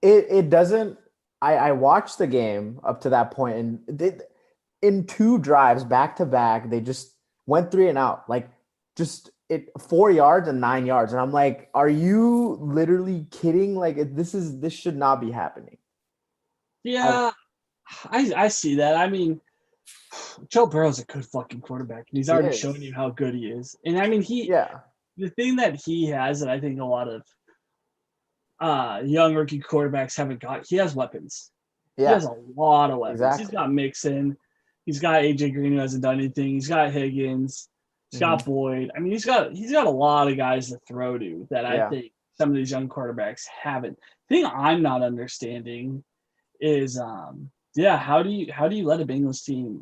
it doesn't. I watched the game up to that point, and in 2 drives back to back, they just went 3 and out. Like just 4 yards and 9 yards, and I'm like, are you literally kidding? Like this should not be happening.
Yeah, I see that. I mean, Joe Burrow's a good fucking quarterback, and he's already shown you how good he is. And I mean, the thing that he has that I think a lot of young rookie quarterbacks haven't got, he has weapons. Yeah. He has a lot of weapons. Exactly. He's got Mitchin. He's got AJ Green who hasn't done anything. He's got Higgins. He's got Boyd. I mean, he's got a lot of guys to throw to that I think some of these young quarterbacks haven't. The thing I'm not understanding is how do you let a Bengals team,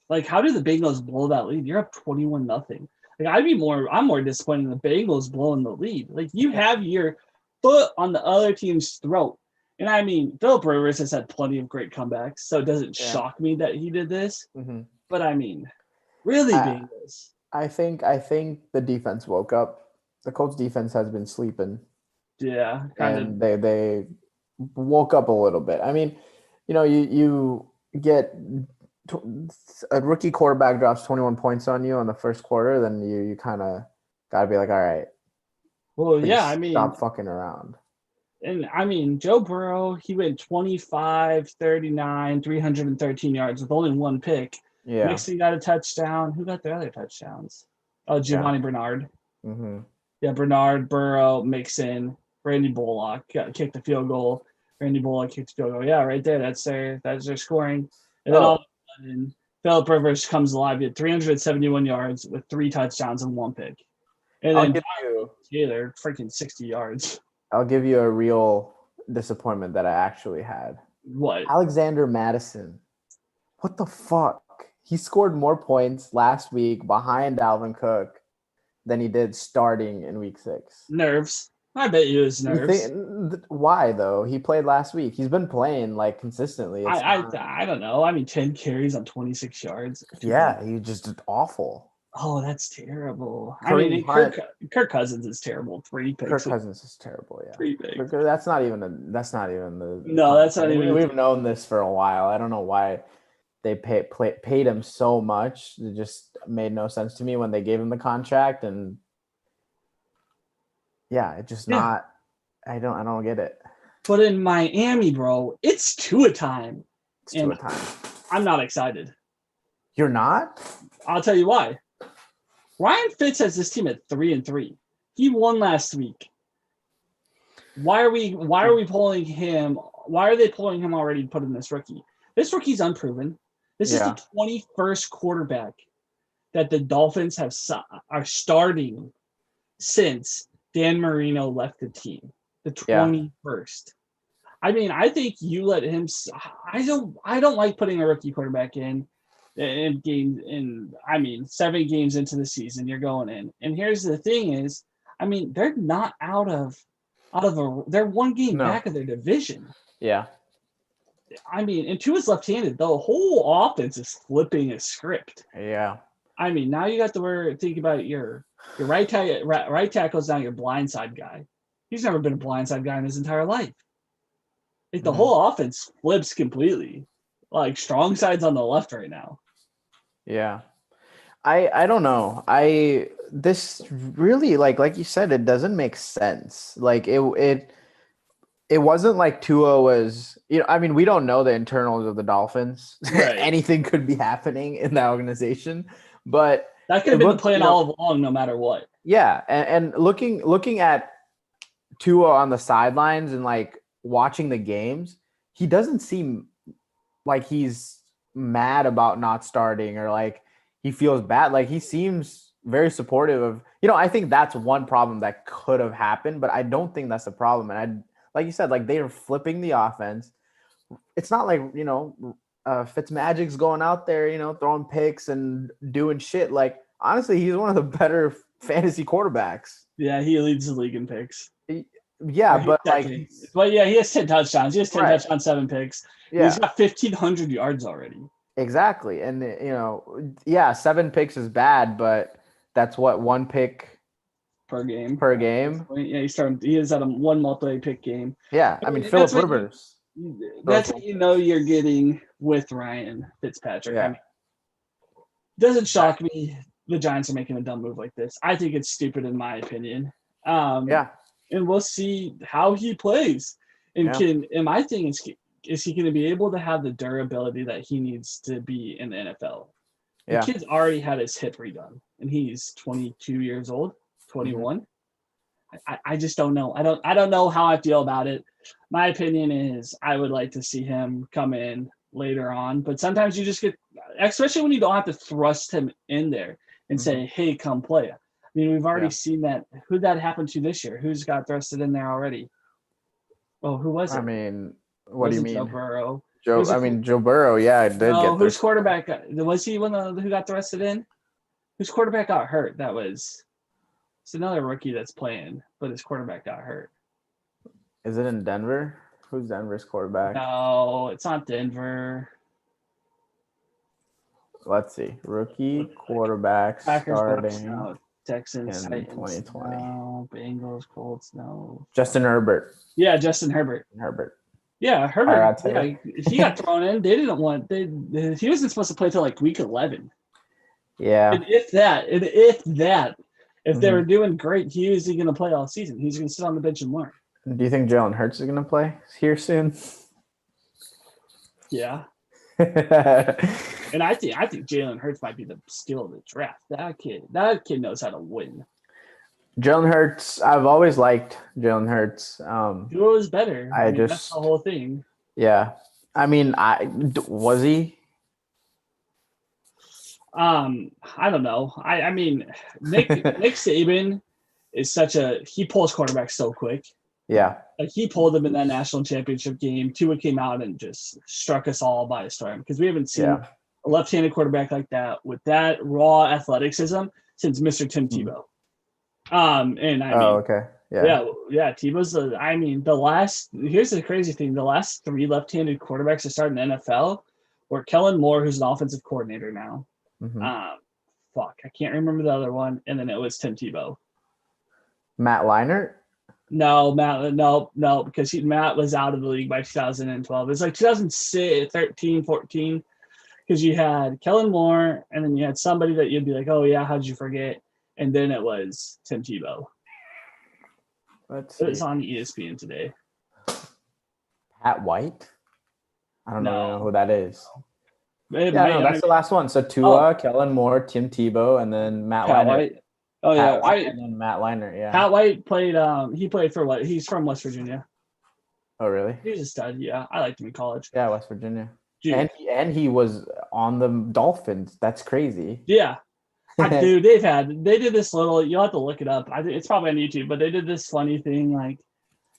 like, how do the Bengals blow that lead? You're up 21-0. Like I'm more disappointed in the Bengals blowing the lead. Like you have your foot on the other team's throat. And I mean, Phillip Rivers has had plenty of great comebacks, so it doesn't shock me that he did this. But I mean, really, Bengals.
I think the defense woke up. The Colts defense has been sleeping.
Yeah,
and they woke up a little bit. I mean, you get a rookie quarterback drops 21 points on you in the first quarter, then you kind of gotta be like, all right.
Well, yeah, I mean,
stop fucking around.
And I mean, Joe Burrow, he went 25, 39, 313 yards with only 1 pick. Yeah. Mitchin got a touchdown. Who got the other touchdowns? Oh, Giovanni Bernard. Yeah, Bernard, Burrow, Mitchin, Randy Bullock kicked the field goal. Randy Bullock kicked the field goal. Yeah, right there. That's their scoring. And then all of a sudden, Phillip Rivers comes alive. He had 371 yards with 3 touchdowns and 1 pick. And then Taylor, freaking 60 yards.
I'll give you a real disappointment that I actually had.
What?
Alexander Mattison. What the fuck? He scored more points last week behind Dalvin Cook than he did starting in week 6.
Nerves. I bet you it's nerves.
Why though? He played last week. He's been playing like consistently.
I don't know. I mean, 10 carries on 26 yards.
Yeah, he's just awful.
Oh, that's terrible. I mean, Kirk Cousins is terrible. 3 picks.
Kirk Cousins is terrible. Yeah,
3 picks.
That's not even the.
No, that's not even.
We've known this for a while. I don't know why they paid him so much. It just made no sense to me when they gave him the contract, and it just not. I don't get it.
But in Miami, bro, it's Tua time.
It's Tua time.
I'm not excited.
You're not?
I'll tell you why. Ryan Fitz has this team at 3-3. He won last week. Why are we pulling him? Why are they pulling him already to put in this rookie? This rookie's unproven. This is the
Yeah.
21st quarterback that the Dolphins are starting since Dan Marino left the team. The
Yeah.
21st. I mean, I think you let him. I don't like putting a rookie quarterback in games. In I mean, 7 games into the season, you're going in. And here's the thing: is I mean, they're not they're 1 game
No.
back of their division.
Yeah.
I mean, and Tua's left-handed. The whole offense is flipping a script.
Yeah.
I mean, now you got to think about your right tackle's now your blindside guy. He's never been a blindside guy in his entire life. Like the whole offense flips completely. Like strong side's on the left right now.
Yeah. I don't know. This really like you said, it doesn't make sense. Like it wasn't like Tua was, I mean, we don't know the internals of the Dolphins.
Right.
Anything could be happening in that organization, but
that could have been the plan all along, no matter what.
Yeah, and looking at Tua on the sidelines and like watching the games, he doesn't seem like he's mad about not starting or like he feels bad. Like he seems very supportive of, I think that's one problem that could have happened, but I don't think that's the problem. And like you said, like they are flipping the offense. It's not like, Fitzmagic's going out there, throwing picks and doing shit. Like, honestly, he's one of the better fantasy quarterbacks.
Yeah, he leads the league in picks.
Yeah, but like,
yeah, he has 10 touchdowns. He has 10 touchdowns, 7 picks. Yeah. He's got 1,500 yards already.
Exactly. And, 7 picks is bad, but that's what, 1 pick
per game.
Yeah,
he is at a 1 multi-pick game.
Yeah, I mean, Philip Rivers.
That's what you're getting with Ryan Fitzpatrick.
Yeah.
I mean, doesn't shock me the Giants are making a dumb move like this. I think it's stupid in my opinion.
Yeah.
And we'll see how he plays. And my thing is he going to be able to have the durability that he needs to be in the NFL? The kid's already had his hip redone, and he's 22 years old, 21. Mm-hmm. I just don't know. I don't know how I feel about it. My opinion is I would like to see him come in later on, but sometimes you just get, especially when you don't have to thrust him in there and say, "Hey, come play." I mean, we've already seen that. Who'd that happen to this year? Who's got thrusted in there already? Oh, who was it?
I mean, what do you mean?
Joe Burrow.
Joe Burrow, yeah, did get
whose quarterback was he who got thrusted in? Whose quarterback got hurt? It's another rookie that's playing, but his quarterback got hurt.
Is it in Denver? Who's Denver's quarterback?
No, it's not Denver.
Let's see. Rookie quarterback starting.
No. Texans,
in
Titans,
2020.
No. Bengals, Colts, no.
Justin Herbert.
Yeah, Justin Herbert. Yeah, Herbert. Yeah, he got thrown in. They didn't want. He wasn't supposed to play till like week 11.
Yeah.
And if they were doing great, he was going to play all season. He's going to sit on the bench and learn.
Do you think Jalen Hurts is going to play here soon?
Yeah. And I think Jalen Hurts might be the steal of the draft. That kid knows how to win.
Jalen Hurts, I've always liked Jalen Hurts.
He was better. That's the whole thing.
Yeah. I mean, was he?
I don't know. I mean, Nick Saban is he pulls quarterbacks so quick.
Yeah.
Like he pulled them in that national championship game. Tua came out and just struck us all by a storm because we haven't seen a left-handed quarterback like that with that raw athleticism since Mr. Tim Tebow. And I mean,
okay.
Yeah. Tebow's here's the crazy thing. The last 3 left-handed quarterbacks to start in the NFL were Kellen Moore, who's an offensive coordinator now.
Mm-hmm.
I can't remember the other one. And then it was Tim Tebow.
Matt Leinart?
No, because Matt was out of the league by 2012. It's like 2013, 14, because you had Kellen Moore, and then you had somebody that you'd be like, oh, yeah, how'd you forget? And then it was Tim Tebow.
Let's see.
It was on ESPN today.
Pat White? I don't know who that is.
That's
the last one. So Tua, Kellen Moore, Tim Tebow, and then Matt Leinart.
Oh yeah, White
and then Matt Leinart. Yeah,
Pat White played. He played for what? He's from West Virginia.
Oh really?
He's a stud. Yeah, I liked him in college.
Yeah, West Virginia. Dude. And he was on the Dolphins. That's crazy.
Yeah. Dude, they did this little, you'll have to look it up. I think it's probably on YouTube, but they did this funny thing. Like,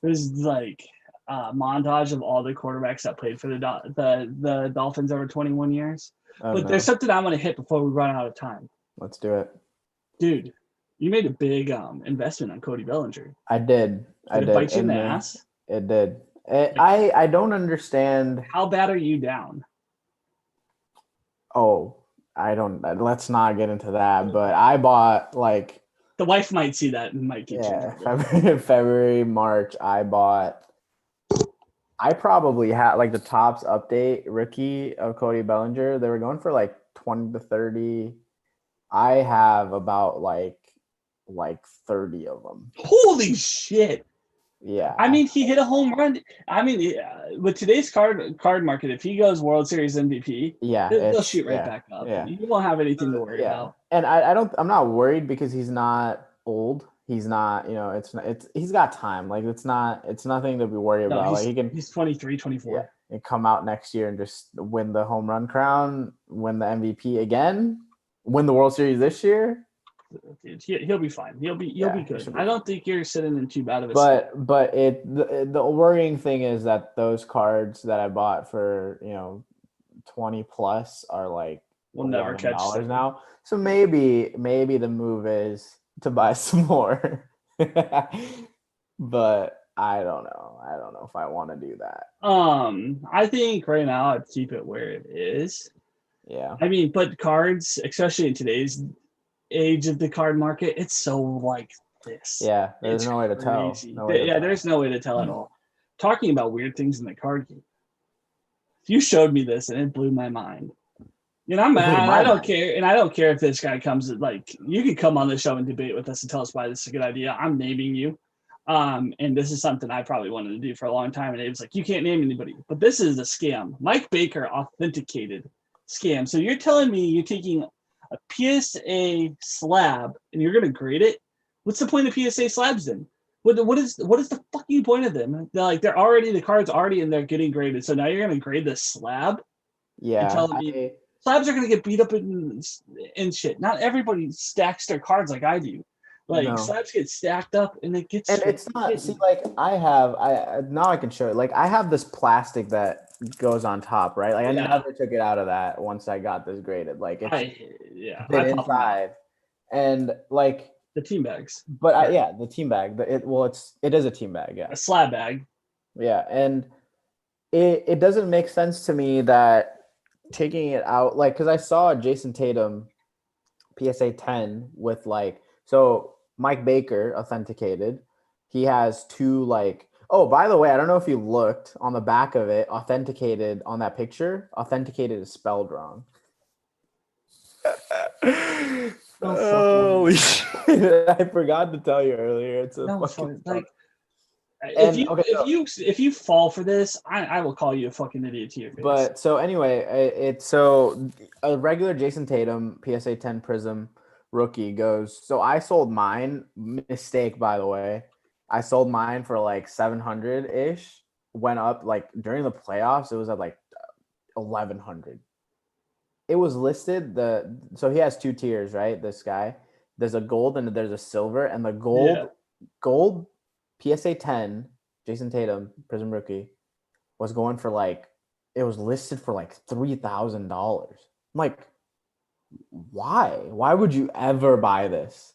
there's like a montage of all the quarterbacks that played for the Dolphins over 21 years.
Oh,
But
no.
there's something I want to hit before we run out of time.
Let's do it.
Dude, you made a big investment on Cody Bellinger.
I did.
Did it bite you in the ass?
It did. I don't understand.
How bad are you down?
Oh, I don't. Let's not get into that. But I bought like
The wife might see that and might get you.
February, March. I probably had like the Topps update rookie of Cody Bellinger. They were going for like 20 to 30. I have about like 30 of them.
Holy shit.
Yeah.
I mean, he hit a home run. I mean, with today's card market, if he goes World Series MVP, they'll shoot right back up.
Yeah.
You won't have anything to worry about.
And I'm not worried because he's not old. He's not, he's got time. Like it's nothing to be worried about. Like
he's 23, 24.
Yeah, and come out next year and just win the home run crown, win the MVP again, win the World Series this year.
He'll be fine. He'll be good. I don't think you're sitting in too bad of a
spot. But the worrying thing is that those cards that I bought for 20 plus are like
we'll never catch them
now. So maybe the move is to buy some more. But I don't know. I don't know if I want to do that.
I think right now I'd keep it where it is.
Yeah.
I mean, but cards, especially in today's age of the card market, it's so like this.
Yeah, there's no way to tell.
There's no way to tell at all. Talking about weird things in the card game. You showed me this and it blew my mind. I'm mad. I don't care. And I don't care if this guy comes, like, you could come on the show and debate with us and tell us why this is a good idea. I'm naming you. And this is something I probably wanted to do for a long time. And it was like, you can't name anybody. But this is a scam. Mike Baker authenticated scam. So you're telling me you're taking a PSA slab and you're going to grade it? What's the point of PSA slabs then? What is the fucking point of them? They're already, the card's already in there getting graded. So now you're going to grade the slab?
Yeah.
And telling me slabs are going to get beat up and shit. Not everybody stacks their cards like I do. Slabs get stacked up and it gets.
And it's not. See, like now I can show it. Like I have this plastic that goes on top, right? Like I never took it out of that once I got this graded. Like it's inside, and like
the team bags.
But the team bag. It is a team bag. Yeah,
a slab bag.
Yeah, and it doesn't make sense to me that taking it out, like, because I saw Jason Tatum PSA 10 with Mike Baker authenticated. He has two oh, by the way, I don't know if you looked on the back of it, authenticated on that picture. Authenticated is spelled wrong. Holy shit. I forgot to tell you earlier. It's
if you fall for this, I will call you a fucking idiot to your face.
But so anyway, a regular Jason Tatum PSA 10 Prism rookie goes. So I sold mine, mistake by the way. I sold mine for like 700 ish. Went up during the playoffs. It was at 1100. It was listed so he has two tiers, right? This guy. There's a gold and there's a silver, and the gold PSA 10 Jason Tatum Prism rookie was going for it was listed for $3,000. I'm like, why would you ever buy this,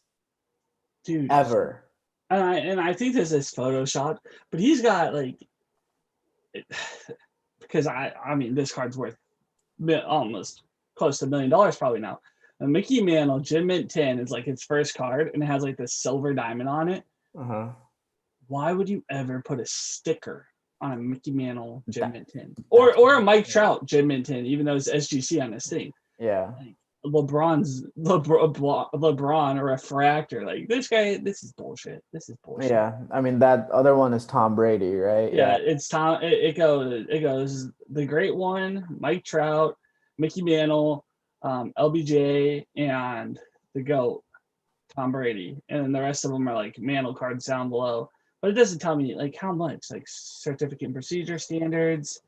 dude?
Ever?
And I think this is Photoshop, but he's got because I mean this card's worth almost close to $1 million probably now. And Mickey Mantle Gem Mint 10 is its first card, and it has this silver diamond on it. Why would you ever put a sticker on a Mickey Mantle Gem Mint 10 or a Mike Trout Gem Mint 10, even though it's SGC on this thing?
Yeah.
LeBron a refractor. This guy, this is bullshit.
Yeah, I mean that other one is Tom Brady, right?
Yeah. It's Tom. It goes the great one, Mike Trout, Mickey Mantle, LBJ, and the GOAT, Tom Brady, and then the rest of them are Mantle cards down below. But it doesn't tell me how much, certificate and procedure standards.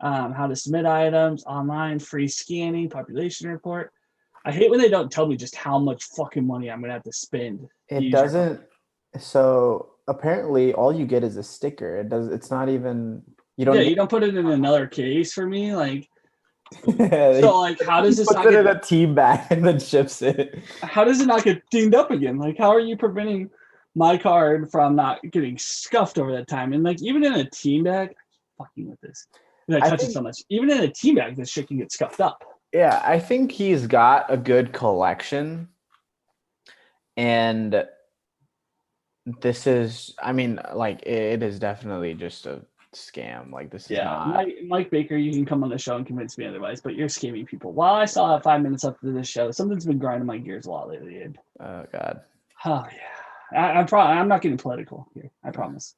how to submit items, online, free scanning, population report. I hate when they don't tell me just how much fucking money I'm gonna have to spend. to
It
use your phone.
doesn't. So apparently, all you get is a sticker. It does. It's not even. You don't
Yeah,
get.
you don't put it in another case for me. Like,
He
so like, how does this
puts
not
it in
get?
a tea bag and then ships it.
How does it not get dinged up again? Like, how are you preventing my card from not getting scuffed over that time? And like, even in a team bag, fucking with this. And I
I
touch it
think.
so much. Even in a team bag, this shit can get scuffed up.
Yeah, I think he's got a good collection, and this is. I mean, like it is definitely just a scam. Like this is
Yeah,
not.
Mike Baker, you can come on the show and convince me otherwise, but you're scamming people. While I still have 5 minutes up to this show, something's been grinding my gears a lot lately, Abe.
Oh God.
Oh yeah, I'm not getting political here. I promise.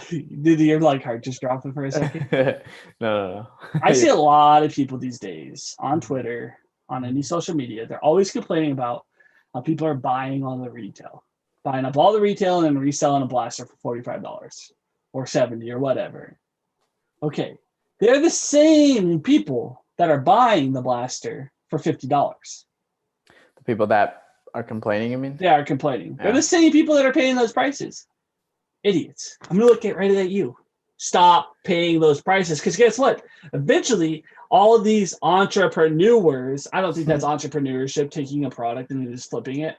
Did your like heart just drop for a second?
No.
I see a lot of people these days on Twitter, on any social media. They're always complaining about how people are buying all the retail, buying up all the retail and then reselling a blaster for $45 or 70 or whatever. Okay, they're the same people that are buying the blaster for $50.
The people that are complaining, I mean?
They are complaining. They're
Yeah.
the same people that are paying those prices. Idiots. I'm gonna look at right at you. Stop paying those prices. Because guess what? Eventually, all of these entrepreneurs, I don't think that's entrepreneurship, taking a product and then just flipping it.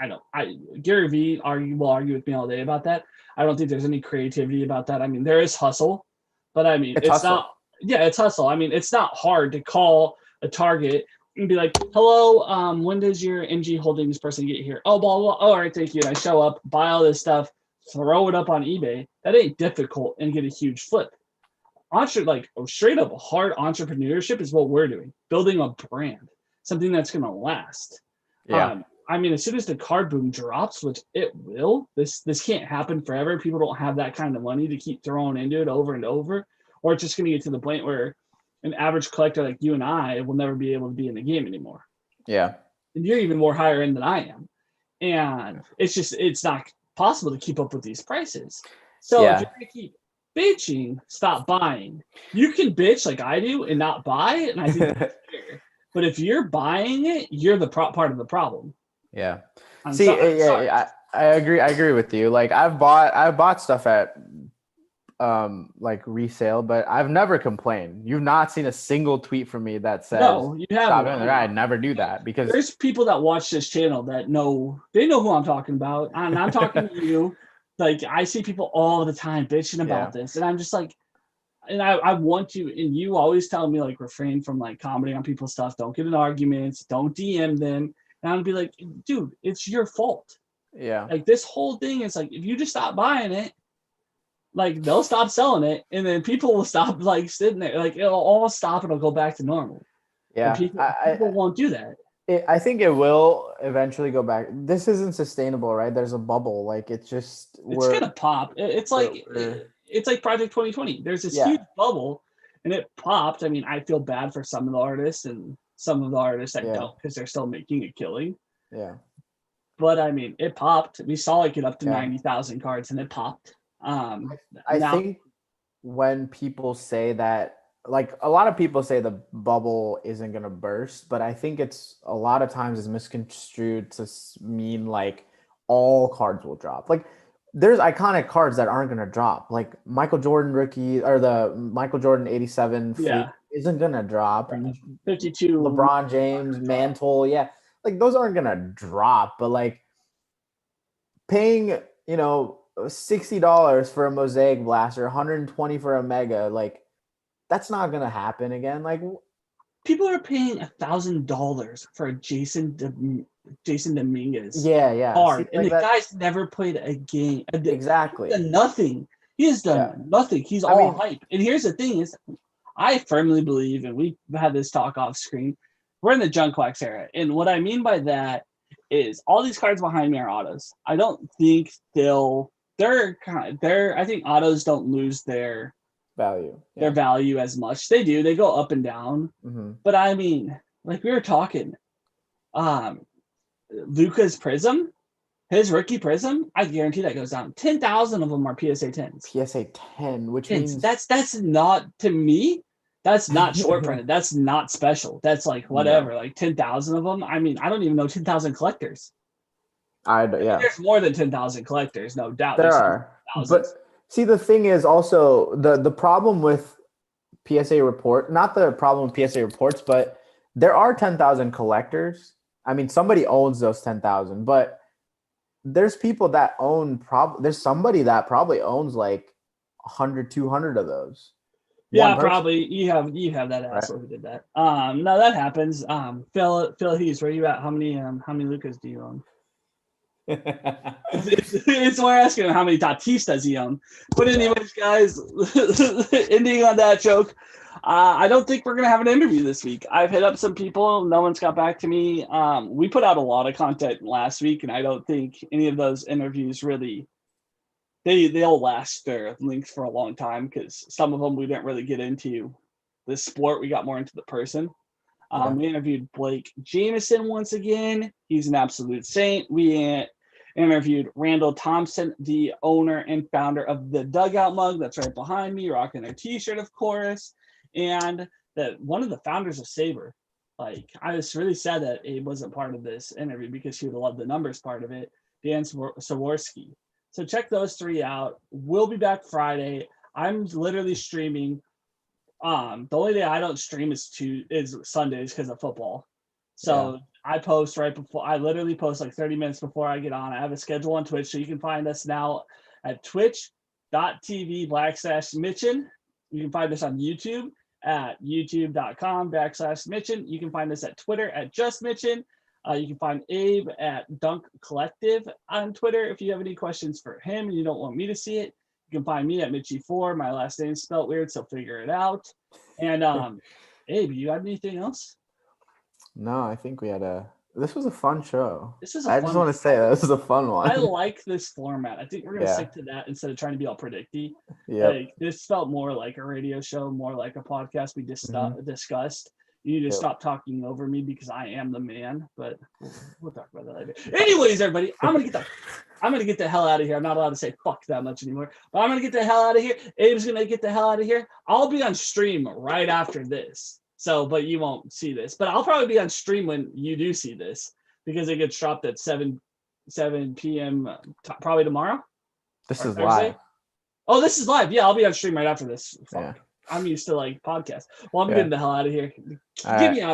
Gary Vee will argue with me all day about that. I don't think there's any creativity about that. I mean, there is hustle, but I mean,
It's
it's
hustle.
not, yeah, it's hustle. I mean, it's not hard to call a Target and be like, hello, when does your MG Holdings person get here? Oh, blah, blah, blah. Oh, all right, thank you. And I show up, buy all this stuff, throw it up on eBay. That ain't difficult and get a huge flip. Straight up hard entrepreneurship is what we're doing, building a brand, something that's going to last.
Yeah.
I mean, as soon as the card boom drops, which it will, this can't happen forever. People don't have that kind of money to keep throwing into it over and over, or it's just going to get to the point where an average collector like you and I will never be able to be in the game anymore.
Yeah.
And you're even more higher end than I am. And it's not possible to keep up with these prices. So if you're going to keep bitching, stop buying. You can bitch like I do and not buy it, and I think that's fair. But if you're buying it, you're the part of the problem.
Yeah.
I'm
See,
sorry.
I agree. I agree with you. Like I've bought stuff at like resale, but I've never complained. You've not seen a single tweet from me that says
No, you haven't.
I'd never do that because
There's people that watch this channel that know who I'm talking about. And I'm talking to you. Like I see people all the time bitching about this. And I'm just like, and I want to, and you always tell me like refrain from like commenting on people's stuff. Don't get in arguments. Don't DM them. And I'm gonna be like, dude, it's your fault.
Yeah.
Like this whole thing is like, if you just stop buying it, like they'll stop selling it, and then people will stop like sitting there. Like it'll all stop and it'll go back to normal.
Yeah.
People won't do that.
I think it will eventually go back. This isn't sustainable, right? There's a bubble. Like it's
gonna pop. It's like Project 2020. There's this huge bubble, and it popped. I mean, I feel bad for some of the artists and some of the artists that don't because they're still making a killing.
Yeah.
But I mean, it popped. We saw it get up to 90,000 cards, and it popped.
I think when people say that, like a lot of people say the bubble isn't going to burst, but I think it's a lot of times is misconstrued to mean like all cards will drop. Like there's iconic cards that aren't going to drop, like Michael Jordan rookie or the Michael Jordan 87 fleet isn't going to drop.
52
LeBron James mantle. Yeah. Like those aren't going to drop, but like paying, $60 for a Mosaic Blaster, $120 for a Mega, like that's not gonna happen again. Like
people are paying $1,000 for a Jason Dominguez. Card, and the guy's never played a game.
Exactly.
He's done nothing. He has done nothing. He's all hype. And here's the thing: is I firmly believe, and we've had this talk off screen. We're in the junk wax era, and what I mean by that is all these cards behind me are autos. I don't think I think autos don't lose their value as much. They do. They go up and down.
Mm-hmm.
But I mean, like we were talking, Luka's Prism, his rookie Prism, I guarantee that goes down. 10,000 of them are PSA 10s.
PSA 10, which means
that's not, to me, That's not short printed. That's not special. That's like whatever, like 10,000 of them. I mean, I don't even know 10,000 collectors.
Yeah.
There's more than 10,000 collectors, no doubt.
There are. But see, the thing is also the problem with PSA report, not the problem with PSA reports, but there are 10,000 collectors. I mean, somebody owns those 10,000, but there's people that own there's somebody that probably owns like 100, 200 of those.
Yeah, probably you have that asshole who did that. No, that happens. Phil Hughes, where you at? How many Lucas do you own? it's more asking him how many Tatistas he own. But anyways, guys, ending on that joke. I don't think we're gonna have an interview this week. I've hit up some people. No one's got back to me. We put out a lot of content last week, and I don't think any of those interviews really they'll last their links for a long time because some of them we didn't really get into the sport. We got more into the person. We interviewed Blake Jameson once again. He's an absolute saint. We interviewed Randall Thompson, the owner and founder of the Dugout Mug. That's right behind me, rocking their t-shirt, of course. And one of the founders of Sabre. Like, I was really sad that Abe wasn't part of this interview because he would have loved the numbers part of it. Dan Saworski. So check those three out. We'll be back Friday. I'm literally streaming. The only day I don't stream is Sundays because of football. So I post right before. I literally post like 30 minutes before I get on. I have a schedule on Twitch, so you can find us now at twitch.tv/Mitchin. You can find us on YouTube at youtube.com/Mitchin. You can find us at Twitter at justmitchin. You can find Abe at Dunk Collective on Twitter. If you have any questions for him and you don't want me to see it, you can find me at Mitchy4. My last name is spelled weird, so figure it out. And Abe, you got anything else?
No, I think this was a fun show.
I
just want to say that this is a fun one.
I like this format. I think we're going to stick to that instead of trying to be all predicty.
Yeah.
Like, this felt more like a radio show, more like a podcast we discussed. You need to stop talking over me because I am the man, but we'll talk about that later. Anyways, everybody, I'm gonna get the hell out of here. I'm not allowed to say fuck that much anymore, but I'm gonna get the hell out of here. Abe's gonna get the hell out of here. I'll be on stream right after this. So, but you won't see this. But I'll probably be on stream when you do see this because it gets dropped at 7 p.m. Probably tomorrow.
This is live.
Oh, this is live. Yeah, I'll be on stream right after this. Fuck. I'm used to like podcasts. Well, I'm getting the hell out of here. Get me out of here.